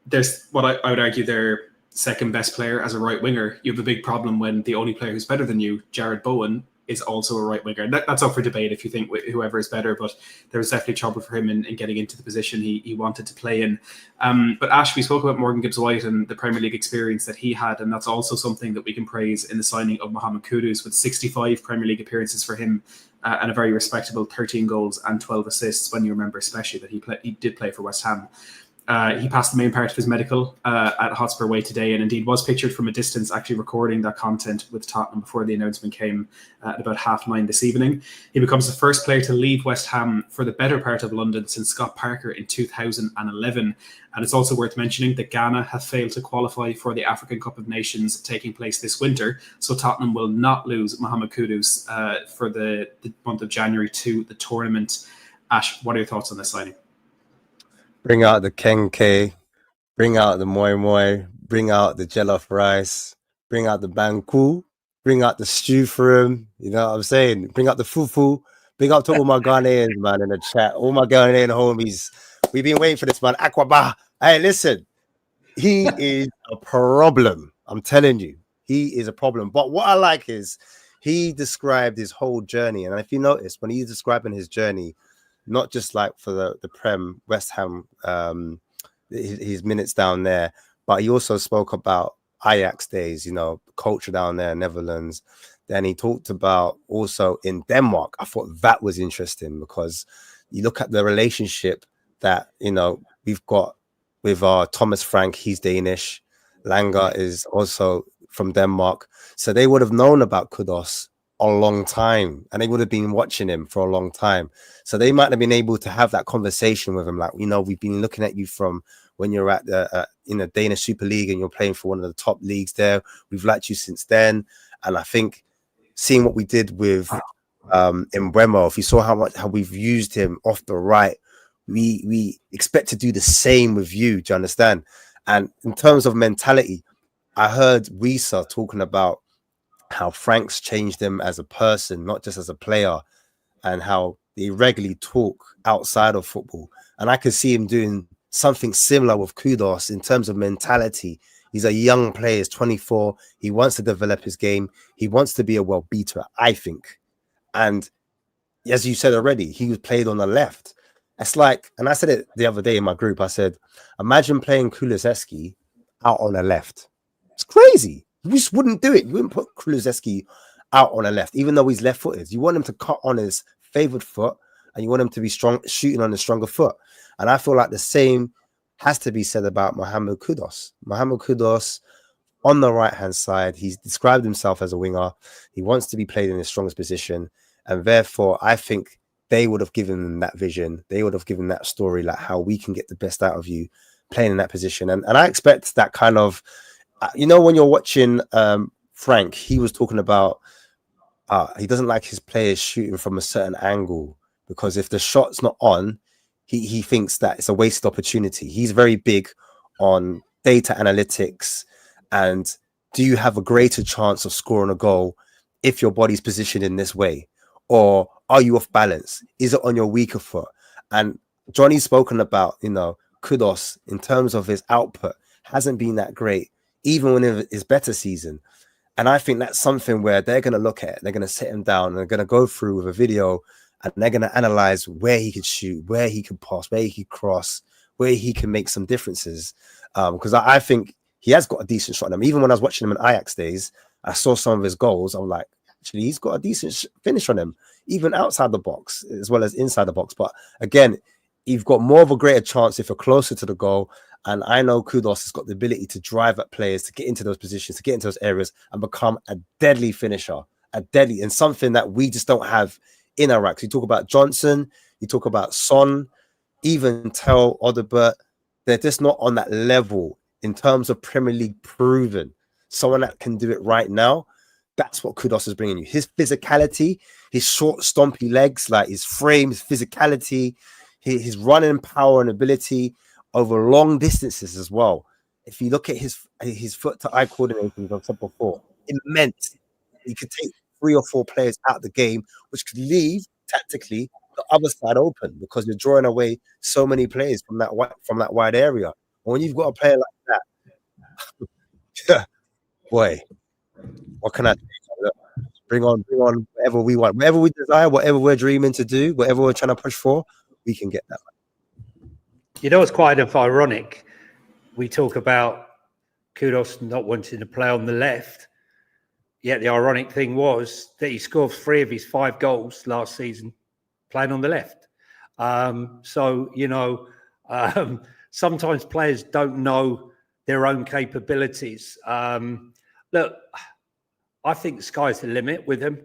there's what I would argue their second best player as a right winger. You have a big problem when the only player who's better than you, Jared Bowen, is also a right winger. That's up for debate if you think whoever is better, but there was definitely trouble for him in getting into the position he wanted to play in. But Ash, we spoke about Morgan Gibbs-White and the Premier League experience that he had, and that's also something that we can praise in the signing of Mohammed Kudus, with 65 Premier League appearances for him and a very respectable 13 goals and 12 assists, when you remember especially that he did play for West Ham. He passed the main part of his medical at Hotspur Way today, and indeed was pictured from a distance actually recording that content with Tottenham before the announcement came at about 9:30 this evening. He becomes the first player to leave West Ham for the better part of London since Scott Parker in 2011. And it's also worth mentioning that Ghana have failed to qualify for the African Cup of Nations taking place this winter, so Tottenham will not lose Mohammed Kudus for the month of January to the tournament. Ash, what are your thoughts on this signing?
Bring out the 𝐀𝐽, bring out the moi moi, bring out the jollof rice, bring out the banku, bring out the stew for him. You know what I'm saying? Bring out the fufu. Big up to all my Ghanaians, man, in the chat. All my Ghanaian homies. We've been waiting for this, man. Aquaba. Hey, listen. He is a problem. I'm telling you. He is a problem. But what I like is he described his whole journey. And if you notice, when he's describing his journey, not just like for the Prem, West Ham, his minutes down there, but he also spoke about Ajax days, you know, culture down there, Netherlands. Then he talked about also in Denmark. I thought that was interesting because you look at the relationship that, you know, we've got with Thomas Frank. He's Danish. Langer is also from Denmark. So they would have known about Kudus a long time, and they would have been watching him for a long time. So they might have been able to have that conversation with him, like, you know, we've been looking at you from when you're at the in the Danish Super League and you're playing for one of the top leagues there. We've liked you since then. And I think seeing what we did with Mbeumo, if you saw how we've used him off the right, we expect to do the same with you. Do you understand? And in terms of mentality, I heard Wisa talking about how Frank's changed him as a person, not just as a player, and how they regularly talk outside of football. And I could see him doing something similar with Kudus in terms of mentality. He's a young player, he's 24. He wants to develop his game. He wants to be a world beater, I think. And as you said already, he was played on the left. It's like, and I said it the other day in my group, I said, imagine playing Kulusevski out on the left. It's crazy. You just wouldn't do it. You wouldn't put Kulusevski out on the left, even though he's left-footed. You want him to cut on his favored foot, and you want him to be strong, shooting on the stronger foot. And I feel like the same has to be said about Mohammed Kudus. Mohammed Kudus on the right-hand side, he's described himself as a winger. He wants to be played in his strongest position. And therefore, I think they would have given him that vision. They would have given that story, like how we can get the best out of you playing in that position. And I expect that kind of, you know, when you're watching Frank, he was talking about he doesn't like his players shooting from a certain angle, because if the shot's not on, he thinks that it's a wasted opportunity. He's very big on data analytics and do you have a greater chance of scoring a goal if your body's positioned in this way? Or are you off balance? Is it on your weaker foot? And Johnny's spoken about, Kudus in terms of his output hasn't been that great, even when it is better season. And I think that's something where they're going to look at it. They're going to sit him down and they're going to go through with a video and they're going to analyze where he could shoot, where he could pass, where he could cross, where he can make some differences. Because I think he has got a decent shot on him. Even when I was watching him in Ajax days, I saw some of his goals. I'm like, actually, he's got a decent finish on him, even outside the box as well as inside the box. But again, you've got more of a greater chance if you're closer to the goal. And I know Kudus has got the ability to drive at players, to get into those positions, to get into those areas and become a deadly finisher, and something that we just don't have in our ranks. You talk about Johnson, you talk about Son, even Tel, Odobert. They're just not on that level in terms of Premier League proven. Someone that can do it right now. That's what Kudus is bringing you. His physicality, his short, stompy legs, like his frame, his physicality, his running power and ability over long distances as well. If you look at his foot-to-eye coordination, as I said before, immense. He could take 3 or 4 players out of the game, which could leave tactically the other side open because you're drawing away so many players from that wide area. And when you've got a player like that, boy, what can I do? Bring on whatever we want, whatever we desire, whatever we're dreaming to do, whatever we're trying to push for, we can get that.
It's quite ironic. We talk about Kudus not wanting to play on the left, yet the ironic thing was that he scored 3 of his 5 goals last season playing on the left. Sometimes players don't know their own capabilities. Look, I think the sky's the limit with him.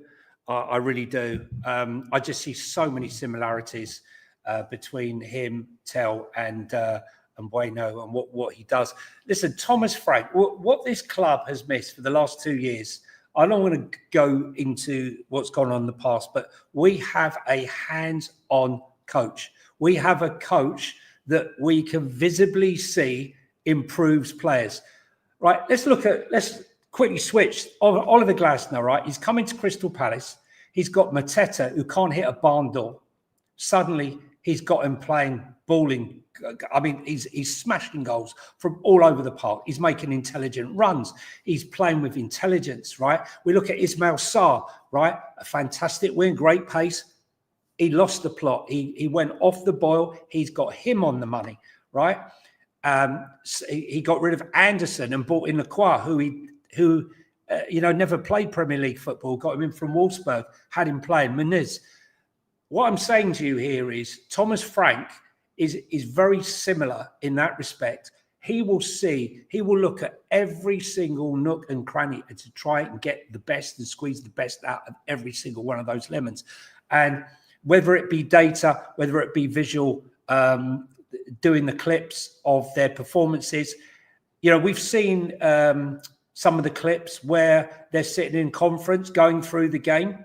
I really do. I just see so many similarities between him, Tel, and Bueno, and what he does. Listen, Thomas Frank, what this club has missed for the last 2 years, I don't want to go into what's gone on in the past, but we have a hands-on coach. We have a coach that we can visibly see improves players. Right, let's quickly switch. Oliver Glasner, right? He's coming to Crystal Palace. He's got Mateta, who can't hit a barn door. Suddenly, he's got him playing, balling. I mean, he's smashing goals from all over the park. He's making intelligent runs. He's playing with intelligence, right? We look at Ismail Sarr, right? A fantastic win, great pace. He lost the plot. He went off the boil. He's got him on the money, right? He got rid of Anderson and brought in Lacroix, who never played Premier League football, got him in from Wolfsburg, had him playing Muniz. What I'm saying to you here is Thomas Frank is very similar in that respect. He will look at every single nook and cranny to try and get the best and squeeze the best out of every single one of those lemons. And whether it be data, whether it be visual, doing the clips of their performances, we've seen some of the clips where they're sitting in conference going through the game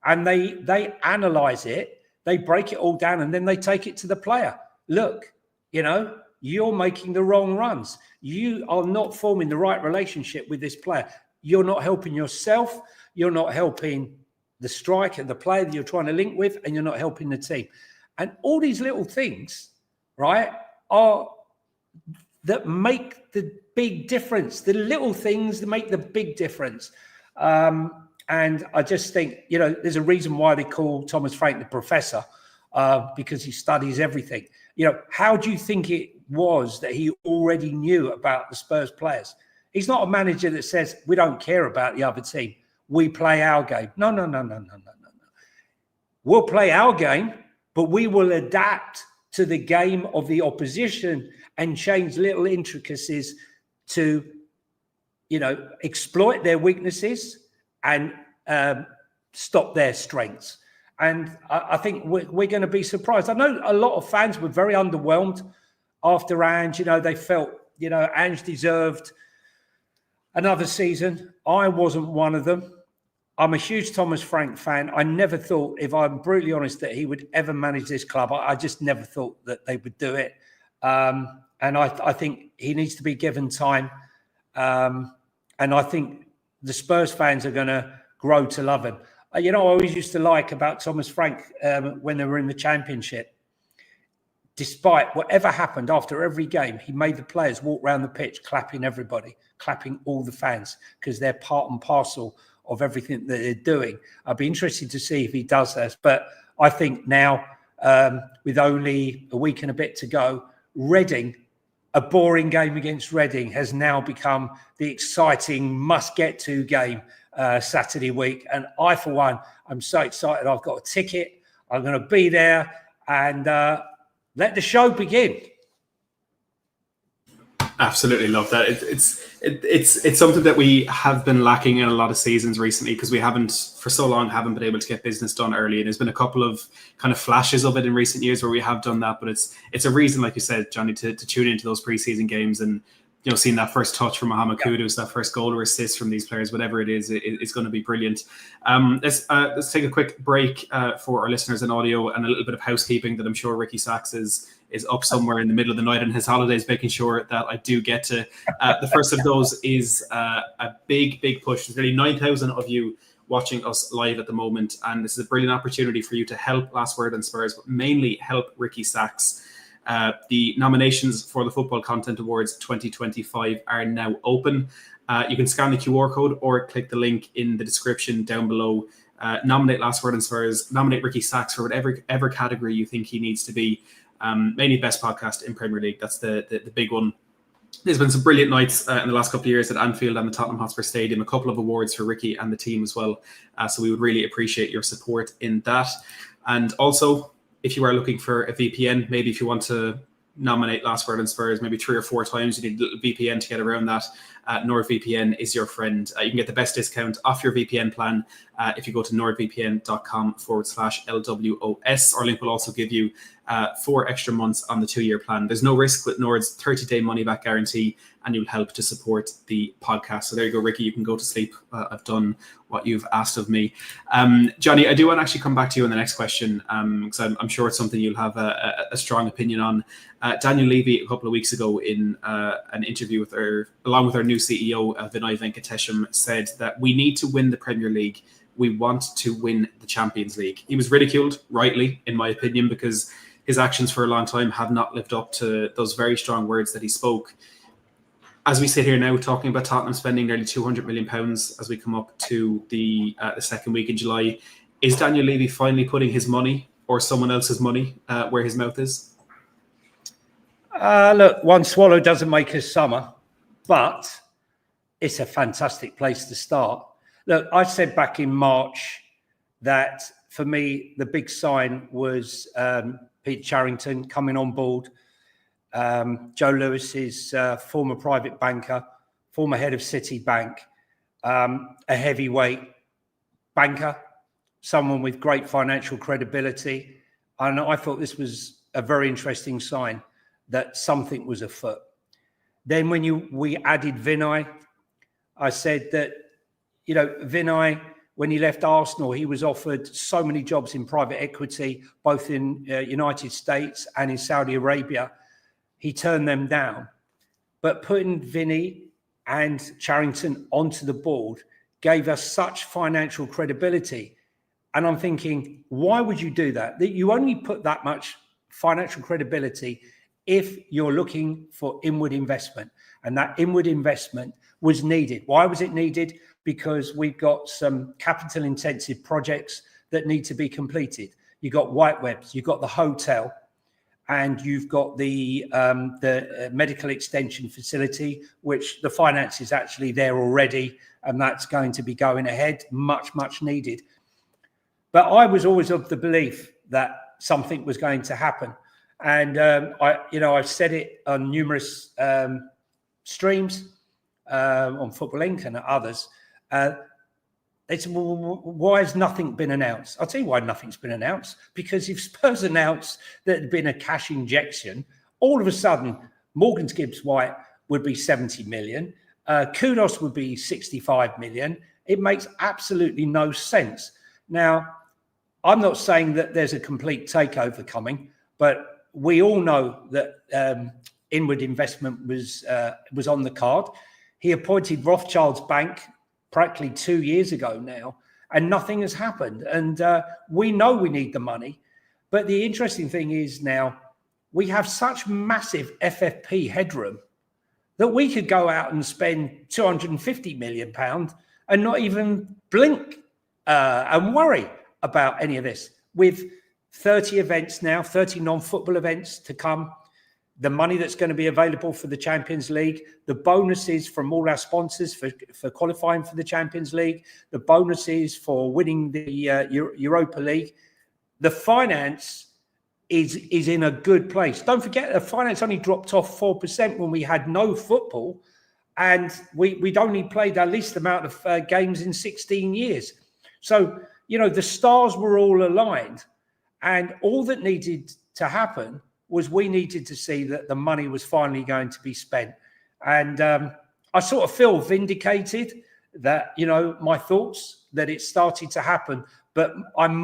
and they analyze it, they break it all down, and then they take it to the player. Look, you're making the wrong runs. You are not forming the right relationship with this player. You're not helping yourself. You're not helping the striker, the player that you're trying to link with, and you're not helping the team. And all these little things, right, are that make the big difference. The little things that make the big difference. And I just think, there's a reason why they call Thomas Frank the professor, because he studies everything. How do you think it was that he already knew about the Spurs players? He's not a manager that says, we don't care about the other team. We play our game. No. We'll play our game, but we will adapt to the game of the opposition and change little intricacies to, exploit their weaknesses and stop their strengths. And I think we're going to be surprised. I know a lot of fans were very underwhelmed after Ange. They felt, Ange deserved another season. I wasn't one of them. I'm a huge Thomas Frank fan. I never thought, if I'm brutally honest, that he would ever manage this club. I just never thought that they would do it. And I think he needs to be given time. And I think the Spurs fans are going to grow to love him. I always used to like about Thomas Frank when they were in the Championship. Despite whatever happened after every game, he made the players walk around the pitch, clapping everybody, clapping all the fans, because they're part and parcel of everything that they're doing. I'd be interested to see if he does this. But I think now, with only a week and a bit to go, Reading, a boring game against Reading, has now become the exciting must-get-to game Saturday week. And I, for one, I'm so excited. I've got a ticket. I'm going to be there and let the show begin.
Absolutely love that. It's something that we have been lacking in a lot of seasons recently, because we haven't been able to get business done early. And there's been a couple of kind of flashes of it in recent years where we have done that. But it's a reason, like you said, Jonny, to tune into those preseason games and seeing that first touch from Mohammed Kudus, that first goal or assist from these players, whatever it is, it's going to be brilliant. Let's take a quick break for our listeners in audio, and a little bit of housekeeping that I'm sure Ricky Sachs is up somewhere in the middle of the night on his holidays, making sure that I do get to. The first of those is a big push. There's nearly 9,000 of you watching us live at the moment, and this is a brilliant opportunity for you to help Last Word on Spurs, but mainly help Ricky Sachs. The nominations for the Football Content Awards 2025 are now open. You can scan the QR code or click the link in the description down below. Nominate Last Word on Spurs, nominate Ricky Sachs for whatever category you think he needs to be. Mainly best podcast in Premier League. That's the big one. There's been some brilliant nights in the last couple of years at Anfield and the Tottenham Hotspur Stadium, a couple of awards for Ricky and the team as well. So we would really appreciate your support in that. And also, if you are looking for a VPN, maybe if you want to nominate Last Word on Spurs maybe 3 or 4 times, you need a little VPN to get around that. NordVPN is your friend. You can get the best discount off your VPN plan if you go to nordvpn.com/LWOS. Our link will also give you 4 extra months on the 2-year plan. There's no risk with Nord's 30-day money-back guarantee, and you'll help to support the podcast. So there you go, Ricky. You can go to sleep. I've done what you've asked of me. Jonny, I do want to actually come back to you on the next question, because I'm sure it's something you'll have a strong opinion on. Daniel Levy, a couple of weeks ago in an interview along with our new CEO, Vinay Venkatesham, said that we need to win the Premier League. We want to win the Champions League. He was ridiculed, rightly, in my opinion, because his actions for a long time have not lived up to those very strong words that he spoke. As we sit here now talking about Tottenham spending nearly £200 million as we come up to the second week in July, is Daniel Levy finally putting his money or someone else's money where his mouth is?
Look, one swallow doesn't make a summer, but it's a fantastic place to start. Look, I said back in March that for me, the big sign was Peter Charrington coming on board. Joe Lewis's former private banker, former head of Citibank, a heavyweight banker, someone with great financial credibility. And I thought this was a very interesting sign that something was afoot. Then when we added Vinay, I said that, Vinay, when he left Arsenal, he was offered so many jobs in private equity, both in United States and in Saudi Arabia. He turned them down. But putting Vinny and Charrington onto the board gave us such financial credibility. And I'm thinking, why would you do that? That you only put that much financial credibility if you're looking for inward investment. And that inward investment was needed. Why was it needed? Because we've got some capital intensive projects that need to be completed. You've got Whitewebs, you've got the hotel, and you've got the medical extension facility, which the finance is actually there already, and that's going to be going ahead, much, much needed. But I was always of the belief that something was going to happen. And I've said it on numerous streams, on Football Inc. and others. It's why has nothing been announced? I'll tell you why nothing's been announced. Because if Spurs announced that there'd been a cash injection, all of a sudden Morgan Gibbs-White would be 70 million, Kudus would be 65 million. It makes absolutely no sense. Now, I'm not saying that there's a complete takeover coming, but we all know that inward investment was on the card. He appointed Rothschild's Bank practically 2 years ago now, and nothing has happened. And we know we need the money. But the interesting thing is now we have such massive FFP headroom that we could go out and spend £250 million and not even blink and worry about any of this. With 30 events now, 30 non-football events to come, the money that's going to be available for the Champions League, the bonuses from all our sponsors for qualifying for the Champions League, the bonuses for winning the Europa League, the finance is in a good place. Don't forget, the finance only dropped off 4% when we had no football, and we'd only played our least amount of games in 16 years. So, you know, the stars were all aligned, and all that needed to happen was we needed to see that the money was finally going to be spent. And I sort of feel vindicated that, you know, my thoughts that it started to happen, but I'm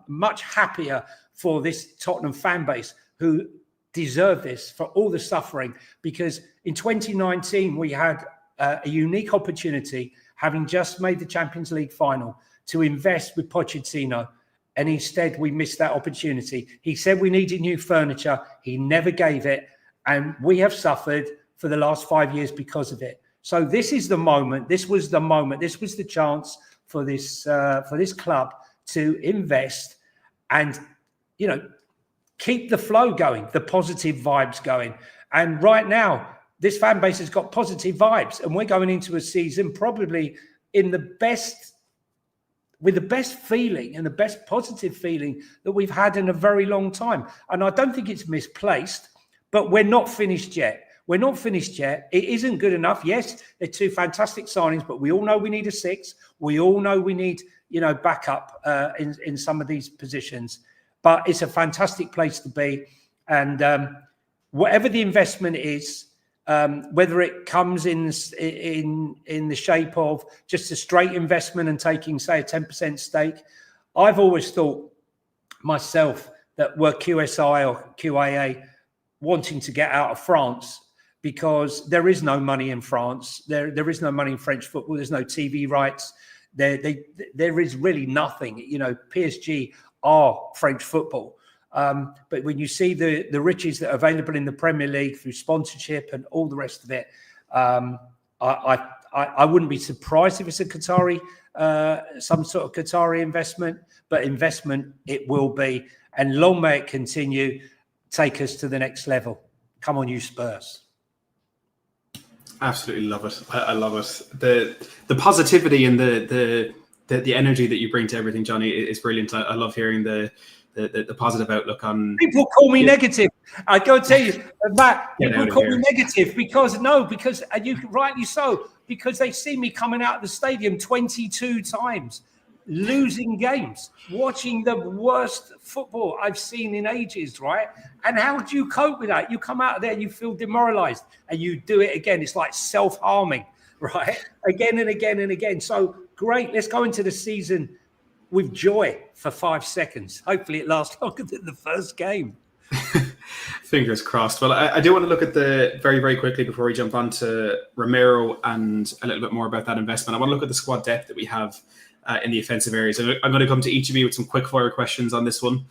much happier for this Tottenham fan base who deserve this for all the suffering, because in 2019 we had a unique opportunity, having just made the Champions League final, to invest with Pochettino, and instead we missed that opportunity. He said we needed new furniture, he never gave it, and we have suffered for the last 5 years because of it. So this is the moment, this was the chance for this club to invest and, you know, keep the flow going, the positive vibes going. And right now, this fan base has got positive vibes, and we're going into a season probably with the best feeling and the best positive feeling that we've had in a very long time. And I don't think it's misplaced, but we're not finished yet. We're not finished yet. It isn't good enough. Yes, they're two fantastic signings, but we all know we need a six. We all know we need, you know, backup in some of these positions. But it's a fantastic place to be. And whatever the investment is, whether it comes in the shape of just a straight investment and taking, say, a 10% stake, I've always thought myself that were QSI or QAA wanting to get out of France, because there is no money in France. There is no money in French football. There's no TV rights. There is really nothing. You know, PSG are French football. But when you see the riches that are available in the Premier League through sponsorship and all the rest of it, I wouldn't be surprised if it's a Qatari, some sort of Qatari investment, but investment it will be. And long may it continue, take us to the next level. Come on, you Spurs.
Absolutely love it. I love it. The positivity and the energy that you bring to everything, Jonny, is brilliant. I love hearing the positive outlook on.
People call me negative. I go tell you, Matt. People call me negative because and you rightly so, because they see me coming out of the stadium 22 times, losing games, watching the worst football I've seen in ages, right? And how do you cope with that? You come out of there and you feel demoralized, and you do it again. It's like self-harming, right? Again and again and again. So great. Let's go into the season with joy for 5 seconds. Hopefully it lasts longer than the first game.
Fingers crossed. Well, I do want to look at very, very quickly before we jump on to Romero and a little bit more about that investment. I want to look at the squad depth that we have in the offensive areas. I'm going to come to each of you with some quick fire questions on this one.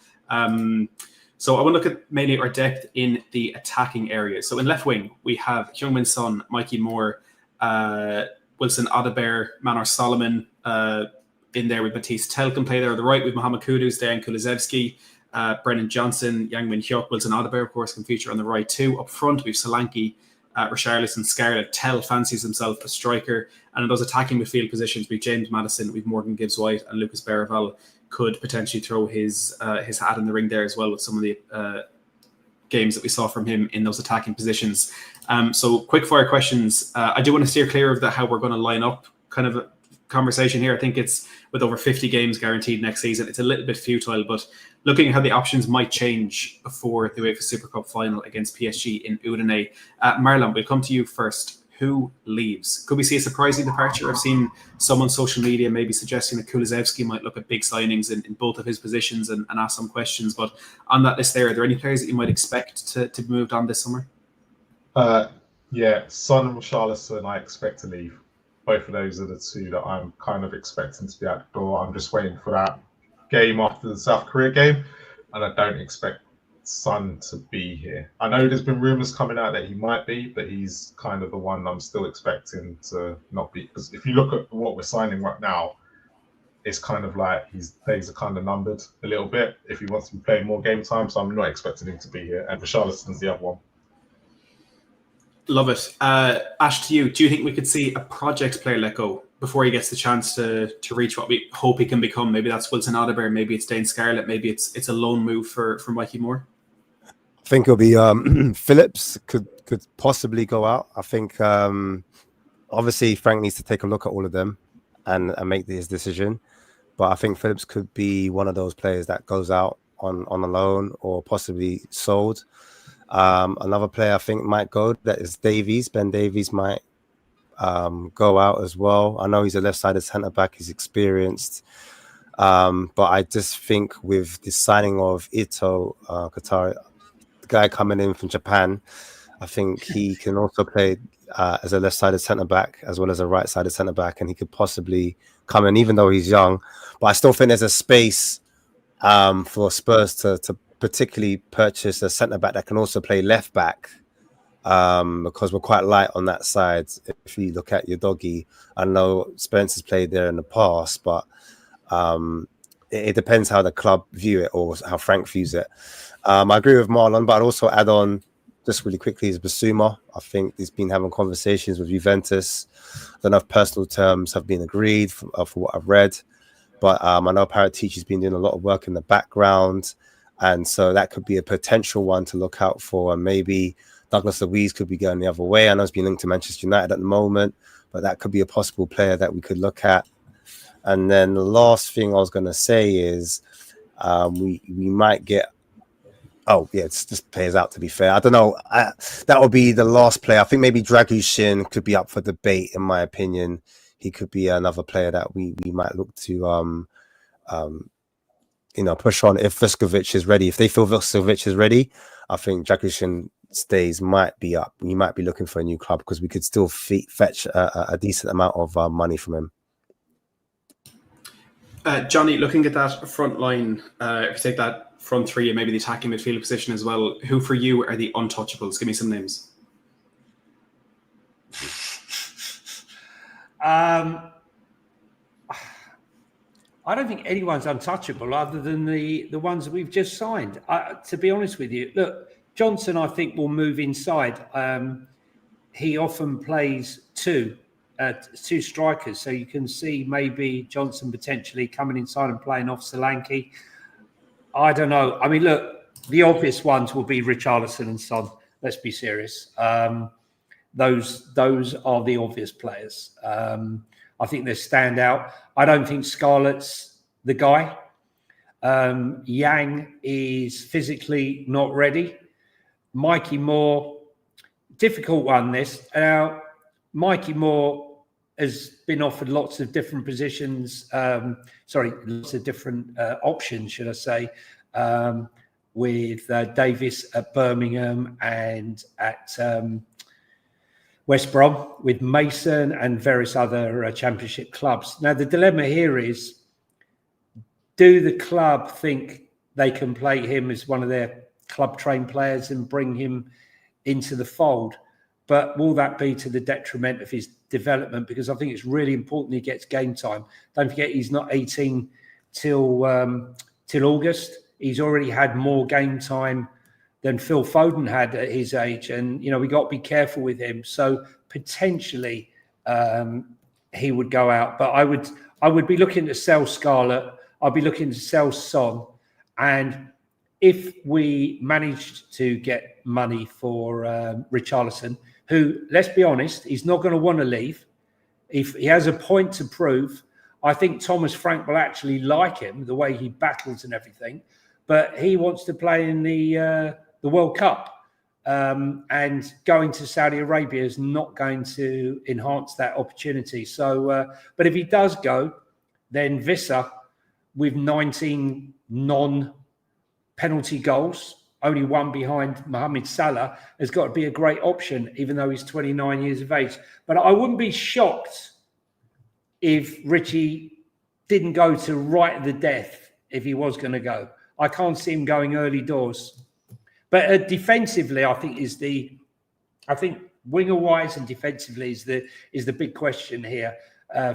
So I want to look at mainly our depth in the attacking areas. So in left wing, we have Heung-Min Son, Mikey Moore, Wilson Adebayor, Manor Solomon. In there with Matisse Tel can play there. On the right with Mohammed Kudus, Dejan Kulusevski, Brennan Johnson, Min-hyuk, Wilson Adebayor, of course, can feature on the right too. Up front, we've Solanke, Richarlison, Scarlett. Tel fancies himself a striker. And in those attacking midfield positions, we've James Maddison, we've Morgan Gibbs-White, and Lucas Berraval could potentially throw his hat in the ring there as well with some of the games that we saw from him in those attacking positions. So quick fire questions. I do want to steer clear of how we're going to line up kind of a conversation here. I think it's with over 50 games guaranteed next season. It's a little bit futile, but looking at how the options might change before the UEFA Super Cup final against PSG in Udine. Marlon, we'll come to you first. Who leaves? Could we see a surprising departure? I've seen some on social media maybe suggesting that Kulusevski might look at big signings in both of his positions and ask some questions. But on that list there, are there any players that you might expect to be moved on this summer?
Yeah, Son and Richarlison I expect to leave. both of those are the two that I'm kind of expecting to be at the door. I'm just waiting for that game after the South Korea game, and I don't expect Son to be here. I know there's been rumours coming out that he might be, but he's kind of the one I'm still expecting to not be. Because if you look at what we're signing right now, it's kind of like his days are kind of numbered a little bit if he wants to be playing more game time. So I'm not expecting him to be here. And Richarlison's the other one.
Love it. Ash, to you, do you think we could see a project player let go before he gets the chance to reach what we hope he can become? Maybe that's Wilson Adebayor, maybe it's Dane Scarlett, maybe it's a loan move for Mikey Moore.
I think it'll be Phillips could possibly go out. I think obviously Frank needs to take a look at all of them and make his decision. But I think Phillips could be one of those players that goes out on a loan or possibly sold. Another player I think might go, that is Davies. Ben Davies might go out as well. I know he's a left-sided centre-back. He's experienced. But I just think with the signing of Ito Katari, the guy coming in from Japan, I think he can also play as a left-sided centre-back as well as a right-sided centre-back, and he could possibly come in, even though he's young. But I still think there's a space for Spurs to particularly purchase a centre-back that can also play left-back, because we're quite light on that side. If you look at your doggy, I know Spencer's played there in the past, but it depends how the club view it or how Frank views it. I agree with Marlon, but I'd also add on just really quickly is Bissouma. I think he's been having conversations with Juventus. I don't know if personal terms have been agreed for what I've read, but I know Paratici's been doing a lot of work in the background, and so that could be a potential one to look out for. And maybe Douglas Luiz could be going the other way. I know it's been linked to Manchester United at the moment, but that could be a possible player that we could look at. And then the last thing I was going to say is we might get. Oh, yeah, it's just players out, to be fair. I don't know. That would be the last player. I think maybe Dragushin could be up for debate, in my opinion. He could be another player that we might look to, push on if Vuskovic is ready. If they feel Vuskovic is ready, I think Dragushin stays might be up. We might be looking for a new club because we could still fetch a decent amount of money from him.
Jonny, looking at that front line, if you take that front three and maybe the attacking midfield position as well, who for you are the untouchables? Give me some names.
I don't think anyone's untouchable other than the ones that we've just signed. To be honest with you, look, Johnson, I think, will move inside. He often plays two strikers, so you can see maybe Johnson potentially coming inside and playing off Solanke. I don't know. I mean, look, the obvious ones will be Richarlison and Son. Let's be serious. Those are the obvious players. I think they stand out. I don't think Scarlett's the guy. Yang is physically not ready. Mikey Moore, difficult one this. Now, Mikey Moore has been offered lots of different positions, lots of different options, should I say, with Davis at Birmingham and at West Brom, with Mason and various other championship clubs. Now, the dilemma here is, do the club think they can play him as one of their club-trained players and bring him into the fold? But will that be to the detriment of his development? Because I think it's really important he gets game time. Don't forget, he's not 18 till August. He's already had more game time than Phil Foden had at his age. And, we got to be careful with him. So potentially he would go out. But I would be looking to sell Scarlett. I'd be looking to sell Son. And if we managed to get money for Richarlison, who, let's be honest, he's not going to want to leave. If he has a point to prove, I think Thomas Frank will actually like him, the way he battles and everything. But he wants to play in the World Cup. And going to Saudi Arabia is not going to enhance that opportunity. So, but if he does go, then Vissa, with 19 non-penalty goals, only one behind Mohamed Salah, has got to be a great option, even though he's 29 years of age. But I wouldn't be shocked if Richie didn't go to right at the death, if he was going to go. I can't see him going early doors. But defensively, I think winger-wise and defensively is the big question here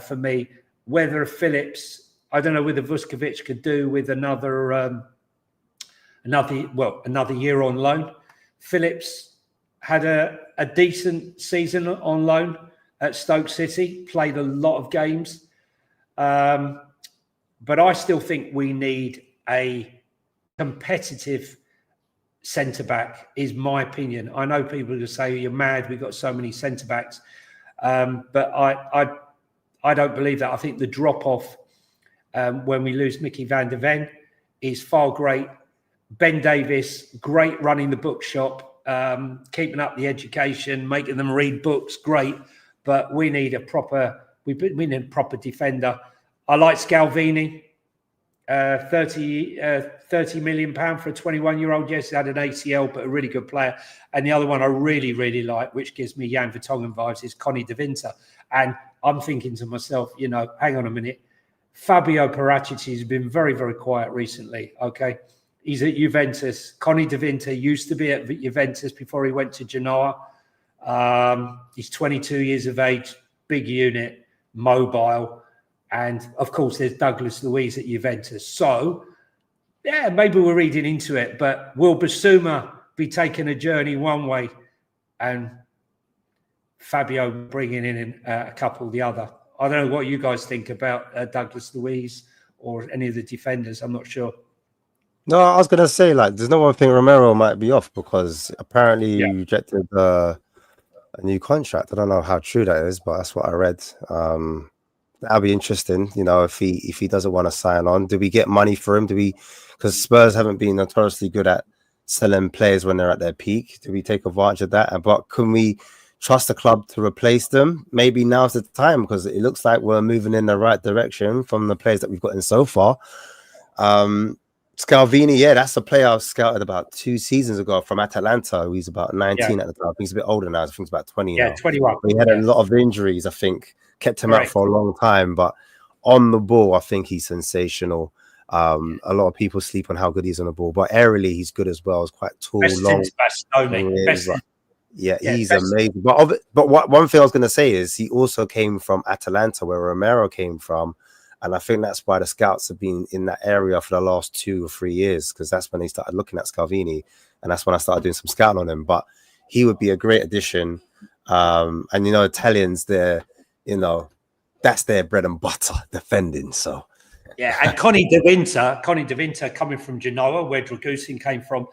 for me. Whether Phillips, I don't know whether Vuskovic could do with another year on loan. Phillips had a decent season on loan at Stoke City, played a lot of games. But I still think we need a competitive centre-back, is my opinion. I know people will say, you're mad, we've got so many centre-backs. But I don't believe that. I think the drop-off when we lose Mickey van der Ven is far great. Ben Davies, great running the bookshop, keeping up the education, making them read books, great. But we need a proper defender. I like Scalvini, 30 million pound for a 21-year-old. Yes, he had an ACL, but a really good player. And the other one I really, really like, which gives me Jan Vertonghen vibes, is Connie De Winter. And I'm thinking to myself, hang on a minute. Fabio Paratici has been very, very quiet recently. Okay. He's at Juventus. Connie De Winter used to be at Juventus before he went to Genoa. He's 22 years of age, big unit, mobile. And, of course, there's Douglas Luiz at Juventus. So, yeah, maybe we're reading into it. But will Bissouma be taking a journey one way and Fabio bringing in a couple the other? I don't know what you guys think about Douglas Luiz or any of the defenders. I'm not sure.
No, I was going to say, there's no one thing Romero might be off because apparently he rejected a new contract. I don't know how true that is, but that's what I read. That'll be interesting, if he doesn't want to sign on. Do we get money for him? Because Spurs haven't been notoriously good at selling players when they're at their peak. Do we take advantage of that? But can we trust the club to replace them? Maybe now's the time, because it looks like we're moving in the right direction from the players that we've gotten so far. Scalvini, that's a player I scouted about 2 seasons ago from Atalanta. He's about 19 at the time. I think he's a bit older now. I think he's about 20 now.
21.
He had a lot of injuries, I think, kept him out for a long time. But on the ball, I think he's sensational. A lot of people sleep on how good he is on the ball, but aerially, he's good as well. He's quite tall, long. He's amazing. But one thing I was going to say is he also came from Atalanta, where Romero came from. And I think that's why the scouts have been in that area for the last 2 or 3 years, because that's when they started looking at Scalvini. And that's when I started doing some scouting on him. But he would be a great addition. And, Italians, that's their bread and butter, defending. So,
yeah. And Connie De Winter coming from Genoa, where Dragusin came from.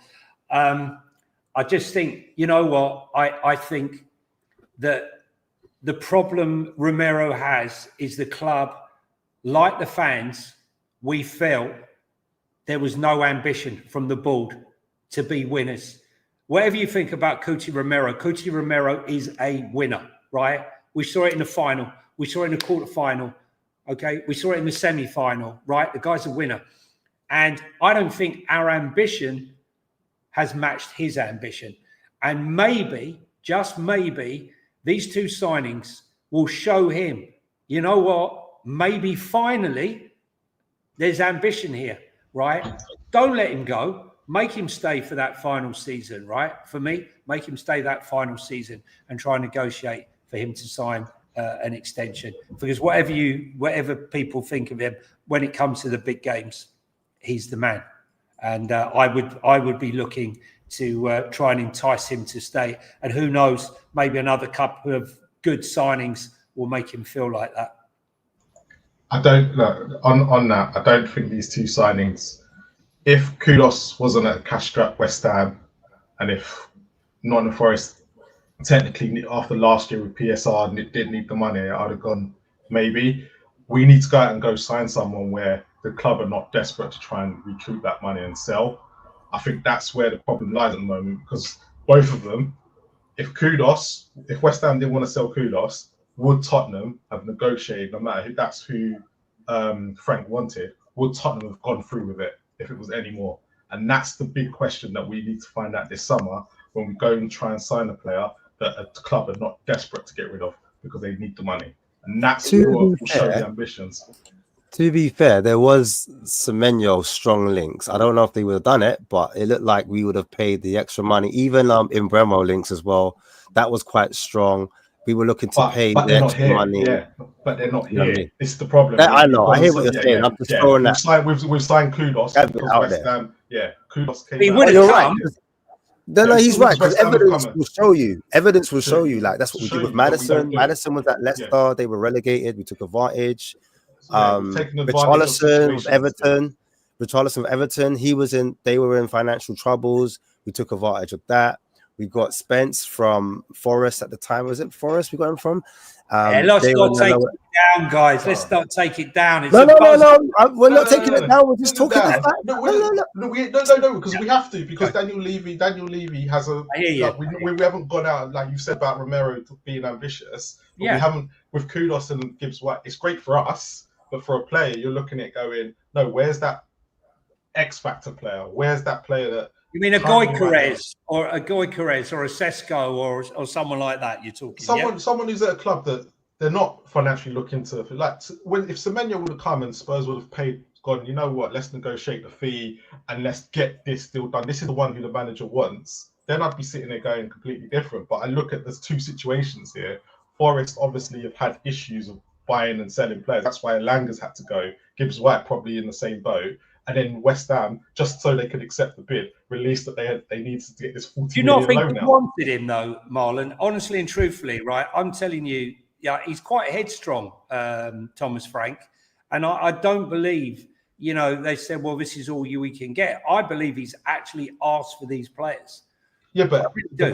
I just think, I think that the problem Romero has is the club. Like the fans, we felt there was no ambition from the board to be winners. Whatever you think about Cuti Romero is a winner, right? We saw it in the final. We saw it in the quarterfinal. Okay. We saw it in the semi-final, right? The guy's a winner. And I don't think our ambition has matched his ambition. And maybe, just maybe, these 2 signings will show him, you know what? Maybe finally there's ambition here, right? Don't let him go. Make him stay for that final season, right? For me, make him stay that final season and try and negotiate for him to sign an extension. Because whatever people think of him, when it comes to the big games, he's the man. And I would be looking to try and entice him to stay. And who knows, maybe another couple of good signings will make him feel like that.
I don't know. On that, I don't think these 2 signings, if Kudus wasn't at cash-strapped West Ham, and if Nottingham Forest technically after last year with PSR didn't need the money, I'd have gone maybe. We need to go out and go sign someone where the club are not desperate to try and recoup that money and sell. I think that's where the problem lies at the moment, because both of them, if West Ham didn't want to sell Kudus, would Tottenham have negotiated, no matter who Frank wanted, would Tottenham have gone through with it if it was any more? And that's the big question that we need to find out this summer when we go and try and sign a player that a club are not desperate to get rid of because they need the money. And that's
To
what will
be
show the
fair-
ambitions.
To be fair, there was Semenyo strong links. I don't know if they would have done it, but it looked like we would have paid the extra money. Even in Bremo links as well, that was quite strong. We were looking to pay
But
the
they're not
extra
here.
money.
Yeah, but they're not
You know what I
here.
mean?
This is the problem.
That, I
You've
know.
got
I
to
hear
say-
what you're
yeah,
saying.
yeah,
I'm just
yeah.
throwing
We've
that.
signed Kudus
Get it
because
out
West
there.
Ham. Yeah, Kudus came
He
back.
would have
You're
come.
right. No, he's
because
right. Because
West Ham have
evidence
come in.
will show you. Evidence will
To-
show you. Like that's what
to
we
show
did with
you that we don't
Madison.
do it.
Madison was at Leicester. They were relegated. We took advantage.
We've taken advantage of
Richarlison with
situations.
Everton. Richarlison with Everton. They were in financial troubles. We took advantage of that. We got Spence from Forest at the time. Was it Forest we got him from?
Let's
they were
not
in the
take
lower-
it down, guys. Let's not take it down. It's
No,
a
no, no,
buzz.
no. We're not taking it down. We're just talking
down.
the fact.
No, because we have to. Because Daniel Levy has a.
I hear you.
Like, we haven't gone out like you said about Romero being ambitious. But
Yeah.
we haven't with Kudus and Gibbs-White. It's great for us, but for a player, you're looking at going, no, where's that X factor player? Where's that player that?
You mean a
Currently right
Goikarez or a Goikarez or a Sesko or someone like that? You're talking.
Someone who's at a club that they're not financially looking to like if Semenyo would have come and Spurs would have gone, you know what, let's negotiate the fee and let's get this deal done. This is the one who the manager wants. Then I'd be sitting there going completely different. But I look at there's two situations here. Forest obviously have had issues of buying and selling players. That's why Langer's had to go. Gibbs-White probably in the same boat. And then West Ham, just so they could accept the bid, released that they needed to get this 40
Do you not
million
think
loan
we
now.
wanted him though, Marlon? Honestly and truthfully, right? I'm telling you, yeah, he's quite headstrong, Thomas Frank, and I don't believe. You know, they said, well, this is all we can get. I believe he's actually asked for these players.
Yeah, but
really
the
do.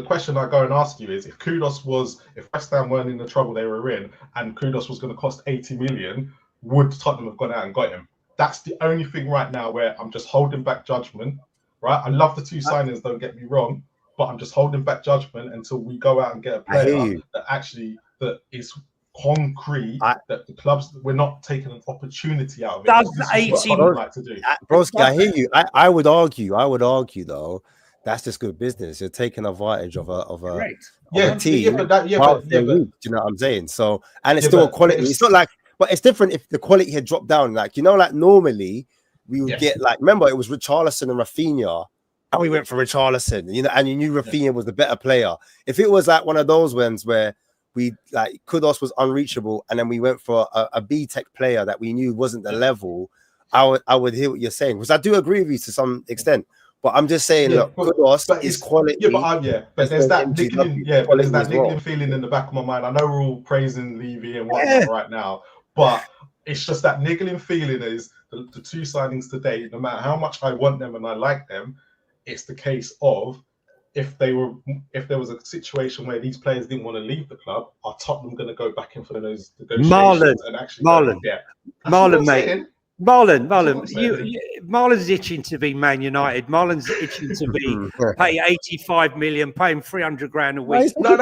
question I go and ask you is if West Ham weren't in the trouble they were in and Kudus was going to cost 80 million, would Tottenham have gone out and got him? That's the only thing right now where I'm just holding back judgment, right? I love the two signings, don't get me wrong, but I'm just holding back judgment until we go out and get a
I hear
player
you.
that is concrete, that the clubs, we're not taking an opportunity out of it.
Does
This is what
80
Tottenham like to do.
Broski, I hear you. I would argue though, that's just good business. You're taking advantage of a
Correct.
Yeah,
team.
but
Do you know what I'm saying? So, and it's
Yeah,
still a
but
quality.
if-
It's not like, but it's different if the quality had dropped down. Like, you know, like normally we would
Yeah.
get like, remember it was Richarlison and Rafinha, and we went for Richarlison, you know, and you knew Rafinha was the better player. If it was like one of those ones where we like Kudus was unreachable, and then we went for a B Tech player that we knew wasn't the level, I would hear what you're saying, because I do agree with you to some extent. But I'm just saying, look, Kudus is quality.
But there's that niggling, but there's that
quality as well.
niggling feeling in the back of my mind. I know we're all praising Levy and whatnot right now, but it's just that niggling feeling is the two signings today, no matter how much I want them and I like them, it's the case of if there was a situation where these players didn't want to leave the club, are Tottenham going to go back in for those negotiations and actually
Marlon, mate. Marlon,
saying.
Marlon's itching to be Man United. Marlon's itching to be pay 85 million, pay him 300 grand a week.
No. It's not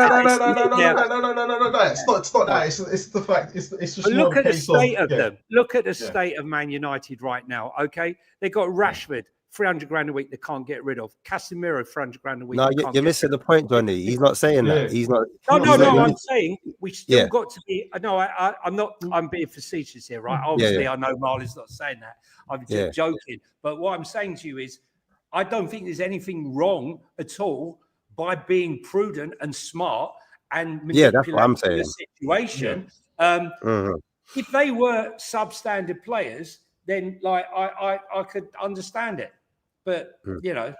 that. It's the fact. It's just.
But look
more
at the
case
state of
yeah.
them. Look at the state of Man United right now. Okay, they got Rashford, 300 grand a week. They can't get rid of Casemiro, 300 grand a week.
No, you're missing the point, Jonny. He's not saying that. He's not.
No. I'm saying we still got to be. No, I'm not. I'm being facetious here, right? Obviously, I know Marlon's not saying that. I'm just joking. But what I'm saying to you is, I don't think there's anything wrong at all by being prudent and smart and
that's what I'm saying.
the situation. If they were substandard players, then like I could understand it. But you know.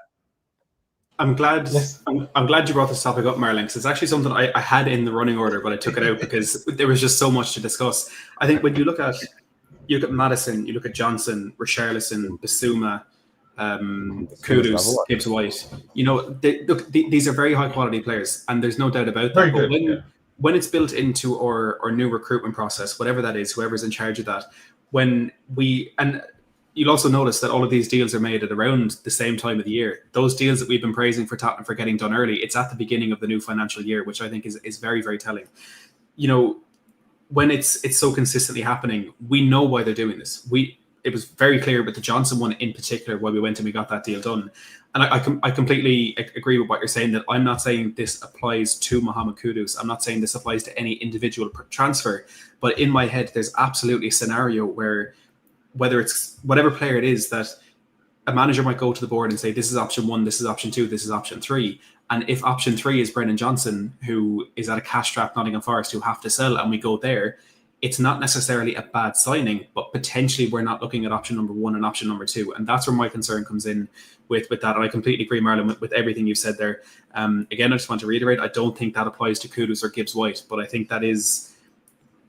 I'm glad you brought this topic up, Marlon, because it's actually something I had in the running order, but I took it out because there was just so much to discuss. I think when you look at Maddison, you look at Johnson, Richarlison, Bissouma, Kudus, Gibbs-White. You know, these are very high quality players, and there's no doubt about that.
Very
but
good.
When it's built into our new recruitment process, whatever that is, whoever's in charge of that, you'll also notice that all of these deals are made at around the same time of the year. Those deals that we've been praising for Tottenham for getting done early, it's at the beginning of the new financial year, which I think is very, very telling. You know, when it's so consistently happening, we know why they're doing this. it was very clear with the Johnson one in particular why we went and we got that deal done. And I completely agree with what you're saying, that I'm not saying this applies to Mohammed Kudus. I'm not saying this applies to any individual transfer. But in my head, there's absolutely a scenario where, whether it's whatever player it is, that a manager might go to the board and say, this is option 1, this is option 2, this is option 3. And if option 3 is Brennan Johnson, who is at a cash-strapped Nottingham Forest who have to sell, and we go there, it's not necessarily a bad signing, but potentially we're not looking at option number 1 and option number 2. And that's where my concern comes in with that. And I completely agree, Marlon, with everything you've said there. Again, I just want to reiterate, I don't think that applies to Kudus or Gibbs-White, but I think that is,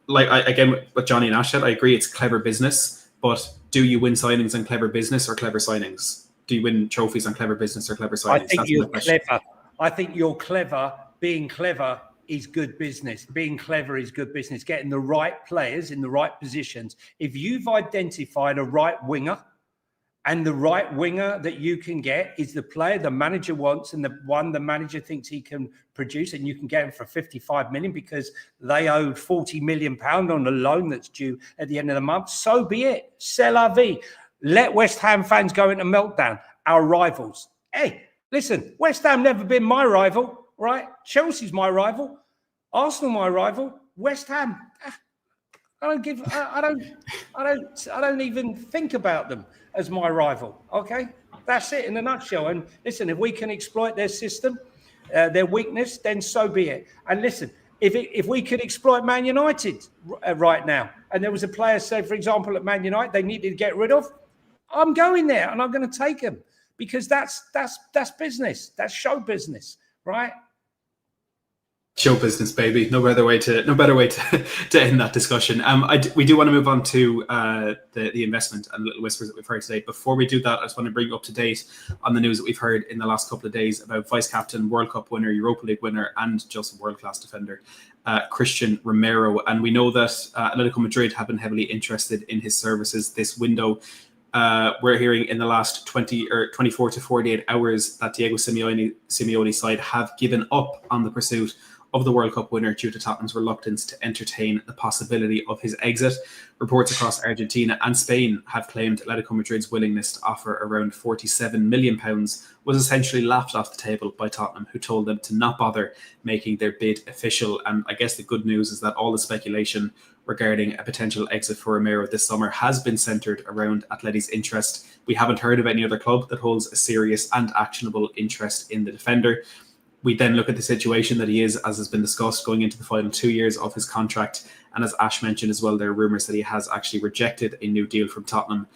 again, what Jonny and Ash said, I agree it's clever business, but do you win signings on clever business or clever signings? Do you win trophies on clever business or clever signings?
I think you're clever. I think you're clever. Being clever is good business. Being clever is good business. Getting the right players in the right positions. If you've identified a right winger, and the right winger that you can get is the player the manager wants and the one the manager thinks he can produce, and you can get him for 55 million because they owed 40 million pound on a loan that's due at the end of the month, so be it. C'est la vie. Let West Ham fans go into meltdown. Our rivals. Hey, listen, West Ham never been my rival, right? Chelsea's my rival. Arsenal my rival. West Ham, I don't even think about them as my rival. Okay, that's it in a nutshell. And listen, if we can exploit their system, their weakness, then so be it. And listen, if we could exploit Man United right now, and there was a player, say for example at Man United, they needed to get rid of, I'm going there and I'm going to take him, because that's business, that's show business, right?
Show business, baby. No better way to end that discussion. We do want to move on to the investment and little whispers that we've heard today. Before we do that, I just want to bring you up to date on the news that we've heard in the last couple of days about vice captain, World Cup winner, Europa League winner, and just a world-class defender, Christian Romero. And we know that Atletico Madrid have been heavily interested in his services this window. We're hearing in the last 24 to 48 hours that Diego Simeone's side have given up on the pursuit of the World Cup winner due to Tottenham's reluctance to entertain the possibility of his exit. Reports across Argentina and Spain have claimed Atletico Madrid's willingness to offer around £47 million was essentially laughed off the table by Tottenham, who told them to not bother making their bid official. And I guess the good news is that all the speculation regarding a potential exit for Romero this summer has been centred around Atleti's interest. We haven't heard of any other club that holds a serious and actionable interest in the defender. We then look at the situation that he is, as has been discussed, going into the final 2 years of his contract. And as Ash mentioned as well, there are rumours that he has actually rejected a new deal from Tottenham.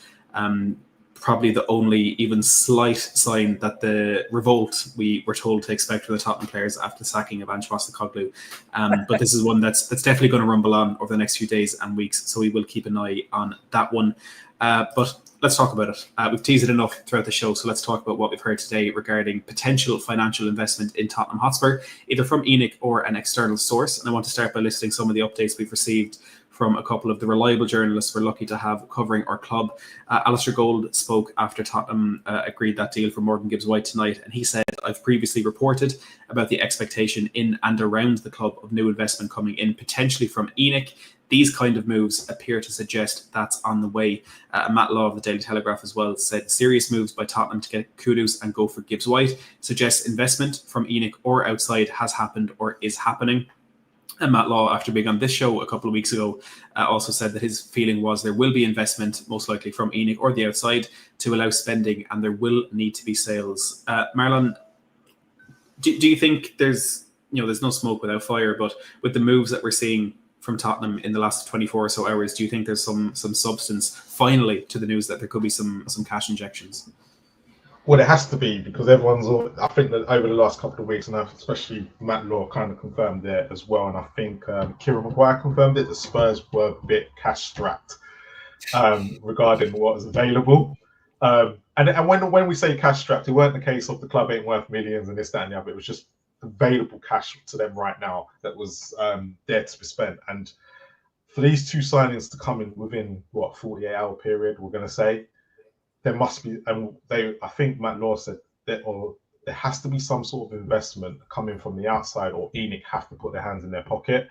Probably the only even slight sign that the revolt we were told to expect from the Tottenham players after the sacking of Ange Postecoglou. But this is one that's definitely going to rumble on over the next few days and weeks. So we will keep an eye on that one. But let's talk about it. We've teased it enough throughout the show, so let's talk about what we've heard today regarding potential financial investment in Tottenham Hotspur, either from ENIC or an external source. And I want to start by listing some of the updates we've received from a couple of the reliable journalists we're lucky to have covering our club. Alistair Gold spoke after Tottenham agreed that deal for Morgan Gibbs-White tonight, and he said, I've previously reported about the expectation in and around the club of new investment coming in, potentially from ENIC. These kind of moves appear to suggest that's on the way. Matt Law of the Daily Telegraph as well said serious moves by Tottenham to get Kudus and go for Gibbs-White suggests investment from ENIC or outside has happened or is happening. And Matt Law, after being on this show a couple of weeks ago, also said that his feeling was there will be investment, most likely from ENIC or the outside, to allow spending, and there will need to be sales. Marlon, do you think there's no smoke without fire, but with the moves that we're seeing from Tottenham in the last 24 or so hours, do you think there's some substance finally to the news that there could be some cash injections?
Well, it has to be, because I think that over the last couple of weeks, and especially Matt Law kind of confirmed it as well, and I think Kieran Maguire confirmed it, the Spurs were a bit cash strapped regarding what was available. And when we say cash strapped, it weren't the case of the club ain't worth millions and this, that, and the other. It was just available cash to them right now that was there to be spent. And for these two signings to come in within 48-hour period, we're going to say, there must be, and I think Matt Law said that, or there has to be some sort of investment coming from the outside, or ENIC have to put their hands in their pocket.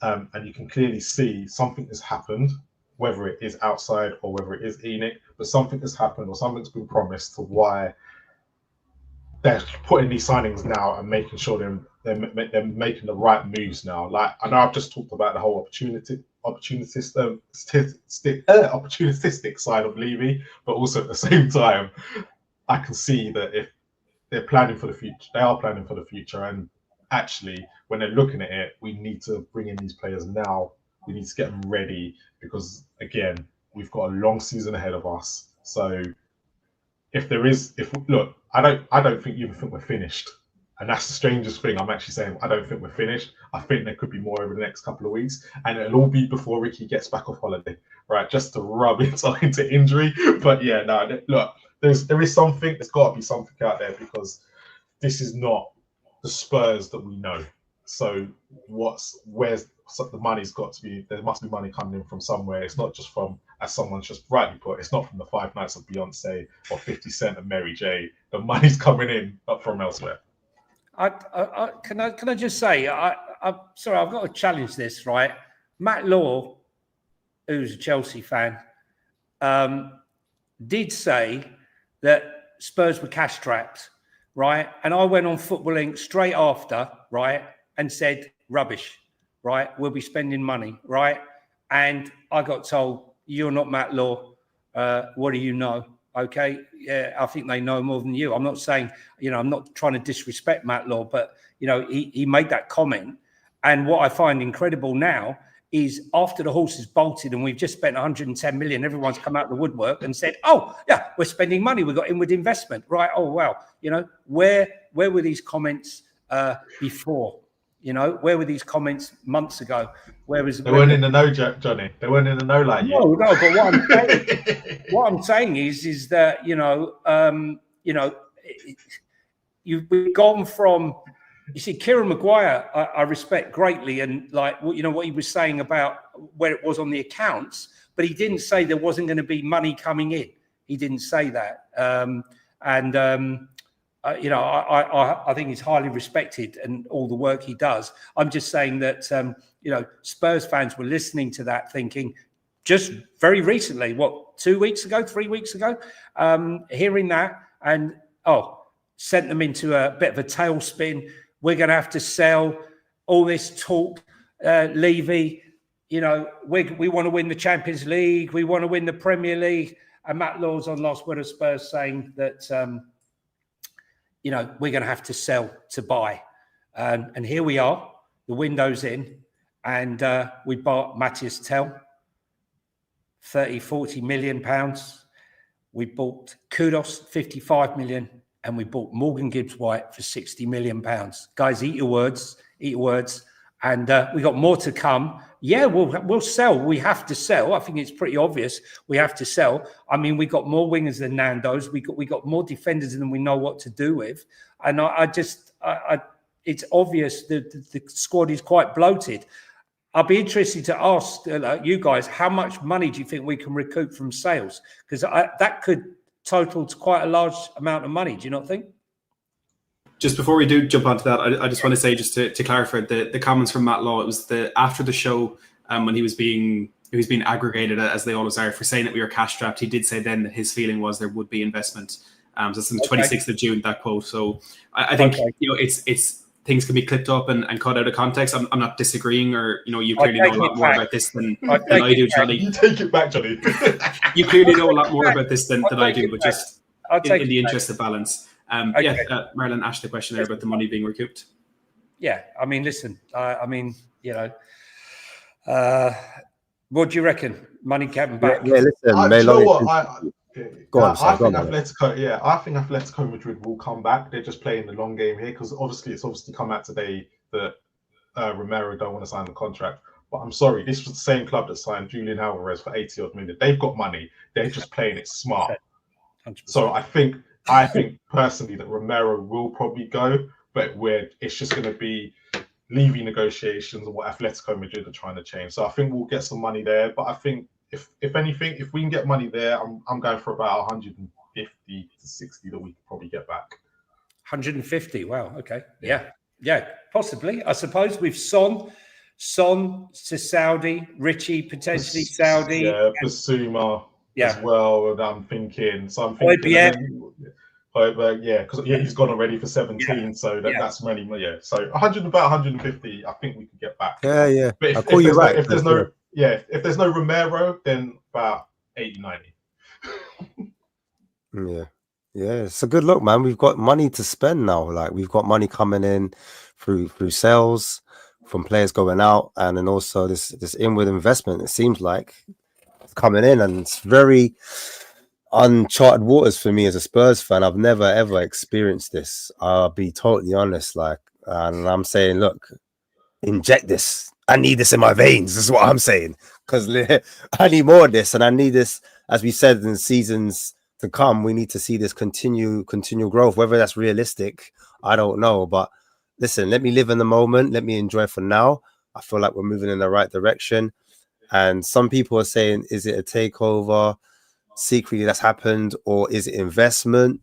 And you can clearly see something has happened whether it is outside or whether it is ENIC, but something has happened or something's been promised to why they're putting these signings now and making sure they're making the right moves now. Like, I know I've just talked about the whole opportunistic side of Levy, but also at the same time, I can see that if they're planning for the future, they are planning for the future. And actually, when they're looking at it, we need to bring in these players now. We need to get them ready because, again, we've got a long season ahead of us. So look, I don't think you think we're finished. And that's the strangest thing. I'm actually saying I don't think we're finished. I think there could be more over the next couple of weeks, and it'll all be before Ricky gets back off holiday, right? Just to rub it into injury. But yeah, no, look, there is something. There's got to be something out there because this is not the Spurs that we know. So where's the money's got to be? There must be money coming in from somewhere. It's not just from, as someone's just rightly put, it's not from the 5 Nights of Beyonce or 50 Cent and Mary J. The money's coming in up from elsewhere.
Can I just say, I'm sorry, I've got to challenge this, right? Matt Law, who's a Chelsea fan, did say that Spurs were cash strapped, right? And I went on Football Inc. straight after, right, and said, rubbish, right? We'll be spending money, right? And I got told, you're not Matt Law. What do you know? Okay, yeah, I think they know more than you. I'm not saying, I'm not trying to disrespect Matt Law, but, he made that comment. And what I find incredible now is after the horse is bolted and we've just spent 110 million, everyone's come out of the woodwork and said, oh, yeah, we're spending money. We've got inward investment, right? Oh, wow. Where were these comments before? Where were these comments months ago? They
weren't in the know, Johnny. They weren't in the know like you.
No, but what I'm saying is that we've gone from. You see, Kieran Maguire, I respect greatly, and what he was saying about where it was on the accounts, but he didn't say there wasn't going to be money coming in. He didn't say that, I think he's highly respected and all the work he does. I'm just saying that, Spurs fans were listening to that thinking just very recently, 2 weeks ago, 3 weeks ago, hearing that and, sent them into a bit of a tailspin. We're going to have to sell all this talk, Levy, we want to win the Champions League. We want to win the Premier League. And Matt Law's on Last Word of Spurs saying that, we're going to have to sell to buy. And here we are, the window's in, and we bought Matthias Tell, 30, 40 million pounds. We bought Kudus, 55 million, and we bought Morgan Gibbs-White for 60 million pounds. Guys, eat your words. And we got more to come. Yeah, we'll sell. We have to sell. I think it's pretty obvious we have to sell. I mean, we got more wingers than Nando's. We got more defenders than we know what to do with. And it's obvious that the squad is quite bloated. I'll be interested to ask you guys, how much money do you think we can recoup from sales? Because that could total to quite a large amount of money. Do you not think?
Just before we do jump onto that, I just want to say, just to clarify, the comments from Matt Law, it was after the show when he was being aggregated, as they always are, for saying that we were cash strapped. He did say then that his feeling was there would be investment. So it's on the 26th of June, that quote. So I think it's things can be clipped up and cut out of context. I'm not disagreeing, or you clearly know a lot more about this than I do, Johnny.
You take it back, Johnny.
You clearly know a lot more about this than I do, but just in the interest of balance. Marlon asked the question there about the money being recouped.
Yeah, I mean, listen, what do you reckon? Money coming back?
Yeah, listen,
I think Atletico Madrid will come back. They're just playing the long game here because it's come out today that Romero don't want to sign the contract. But I'm sorry, this was the same club that signed Julian Alvarez for 80 odd million. They've got money. They're just playing it smart. 100%. So I think personally that Romero will probably go, but it's just going to be Levy negotiations and what Atletico Madrid are trying to change. So I think we'll get some money there. But I think if anything, if we can get money there, I'm going for about 150 to 60 that we can probably get back.
150. Wow. Okay. Yeah. Possibly. I suppose with Son, Son to Saudi, Richie potentially Saudi.
Yeah, Bissouma as well. And I'm thinking, Højbjerg, yeah, because he's gone already for 17, so that's many. Yeah, so about 150, I think we could get back.
Yeah.
But if there's no Romero, then about 80, 90.
Yeah, it's a good look, man. We've got money to spend now. Like, we've got money coming in through sales from players going out, and then also this inward investment. It seems like it's coming in, and it's very uncharted waters for me as a Spurs fan. I've never ever experienced this. I'll be totally honest. Like, and I'm saying, look, inject this. I need this in my veins. This is what I'm saying, because I need more of this, and I need this, as we said, in seasons to come. We need to see this continue growth. Whether that's realistic, I don't know. But listen, let me live in the moment. Let me enjoy for now. I feel like we're moving in the right direction. And some people are saying, is it a takeover secretly that's happened, or is it investment?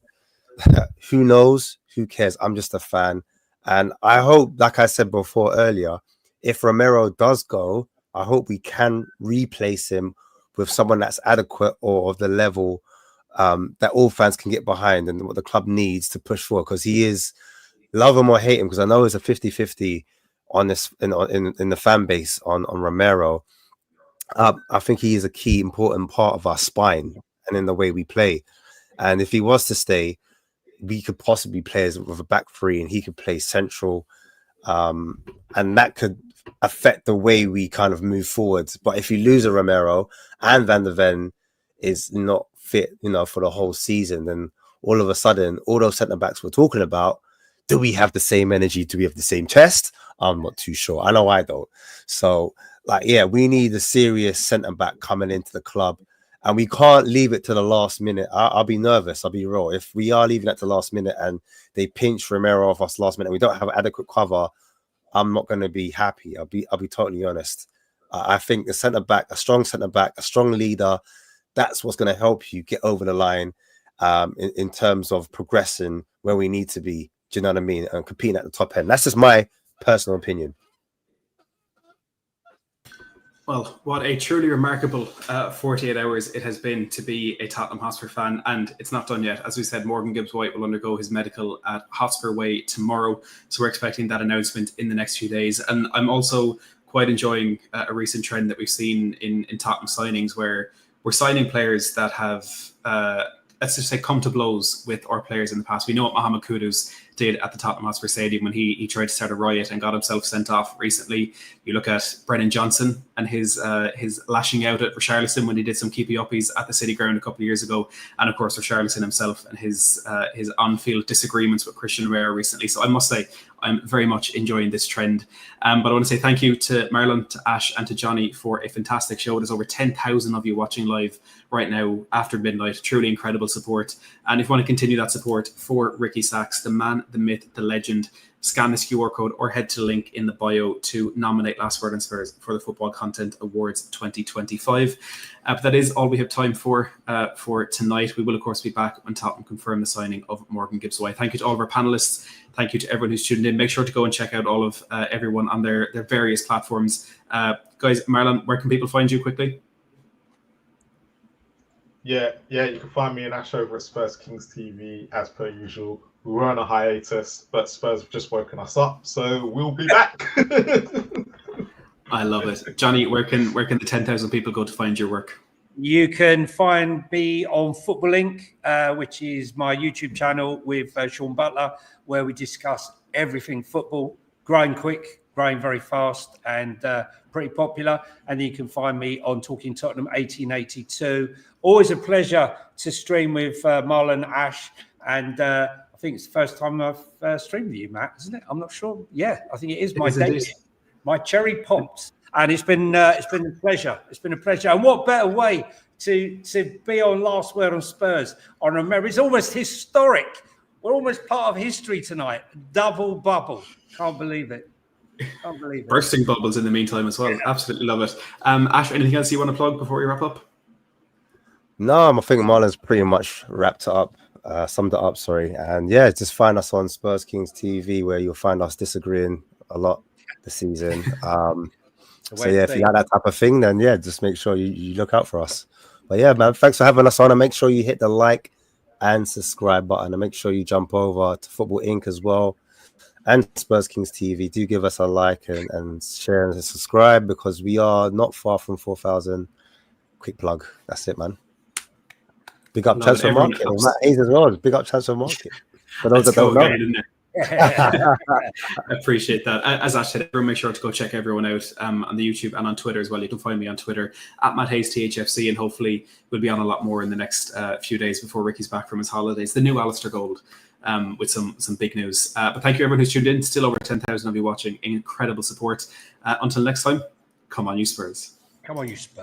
Who knows? Who cares? I'm just a fan. And I hope, like I said before earlier, if Romero does go, I hope we can replace him with someone that's adequate or of the level that all fans can get behind and what the club needs to push forward, because he is, love him or hate him, because I know it's a 50-50 on this in the fan base on Romero. I think he is a key important part of our spine and in the way we play. And if he was to stay, we could possibly play with a back three, and he could play central, and that could affect the way we kind of move forward. But if you lose a Romero and Van der Ven is not fit, for the whole season, then all of a sudden, all those centre backs we're talking about, do we have the same energy? Do we have the same chest? I'm not too sure. I know I don't. So, we need a serious centre back coming into the club, and we can't leave it to the last minute. I'll be nervous. I'll be real. If we are leaving it to the last minute and they pinch Romero off us last minute, and we don't have adequate cover, I'm not going to be happy. I'll be totally honest. I think the centre back, a strong centre back, a strong leader, that's what's going to help you get over the line in terms of progressing where we need to be. Do you know what I mean? And competing at the top end. That's just my personal opinion.
Well, what a truly remarkable 48 hours it has been to be a Tottenham Hotspur fan, and it's not done yet. As we said, Morgan Gibbs-White will undergo his medical at Hotspur Way tomorrow, so we're expecting that announcement in the next few days. And I'm also quite enjoying a recent trend that we've seen in Tottenham signings, where we're signing players that have, let's just say, come to blows with our players in the past. We know what Mohammed Kudus did at the Tottenham Hotspur Stadium when he tried to start a riot and got himself sent off recently. You look at Brennan Johnson and his lashing out at Richarlison when he did some keepy-uppies at the City Ground a couple of years ago, and of course Richarlison himself and his on-field disagreements with Christian Romero recently. So I must say I'm very much enjoying this trend. But I want to say thank you to Marlon, to Ash, and to Jonny for a fantastic show. There's over 10,000 of you watching live right now after midnight. Truly incredible support. And if you want to continue that support for Ricky Sachs, the man, the myth, the legend, scan this QR code or head to the link in the bio to nominate Last Word on Spurs for the Football Content Awards 2025. But that is all we have time for tonight. We will, of course, be back when Tottenham confirm the signing of Morgan Gibbs-White. Thank you to all of our panelists. Thank you to everyone who's tuned in. Make sure to go and check out all of everyone on their various platforms. Guys, Marlon, where can people find you quickly?
Yeah, you can find me and Ash over at Spurs Kings TV as per usual. We were on a hiatus, but Spurs have just woken us up, so we'll be back.
I love it. Jonny, where can the 10,000 people go to find your work?
You can find me on Football Inc., which is my YouTube channel with Sean Butler, where we discuss everything football, growing quick, growing very fast, and pretty popular. And you can find me on Talking Tottenham 1882. Always a pleasure to stream with Marlon and Ash. And I think it's the first time I've streamed with you, Matt, isn't it? I'm not sure. Yeah, I think it is my debut. My cherry popped. And it's been a pleasure. It's been a pleasure. And what better way to be on Last Word on Spurs on Romero? It's almost historic. We're almost part of history tonight. Double bubble. Can't believe it. Can't believe it.
Bursting bubbles in the meantime as well. Yeah. Absolutely love it. Ash, anything else you want to plug before we wrap up?
No, I think Marlon's pretty much wrapped it up. Summed it up, sorry. And yeah, just find us on Spurs Kings TV, where you'll find us disagreeing a lot this season. So yeah, if you like that type of thing, then yeah, just make sure you look out for us. But yeah, man, thanks for having us on, and make sure you hit the like and subscribe button, and make sure you jump over to Football Inc. as well and Spurs Kings TV. Do give us a like and share and subscribe, because we are not far from 4,000. Quick plug. That's it, man. Big up Transfer Market. Matt Hayes as well. Big up Transfer Market. For those that don't know.
I appreciate that. As Ash said, everyone make sure to go check everyone out on the YouTube and on Twitter as well. You can find me on Twitter at Matt Hayes THFC, and hopefully we'll be on a lot more in the next few days before Ricky's back from his holidays. The new Alistair Gold with some big news. But thank you everyone who's tuned in. Still over 10,000 of you watching. Incredible support. Until next time, come on you Spurs.
Come on you Spurs.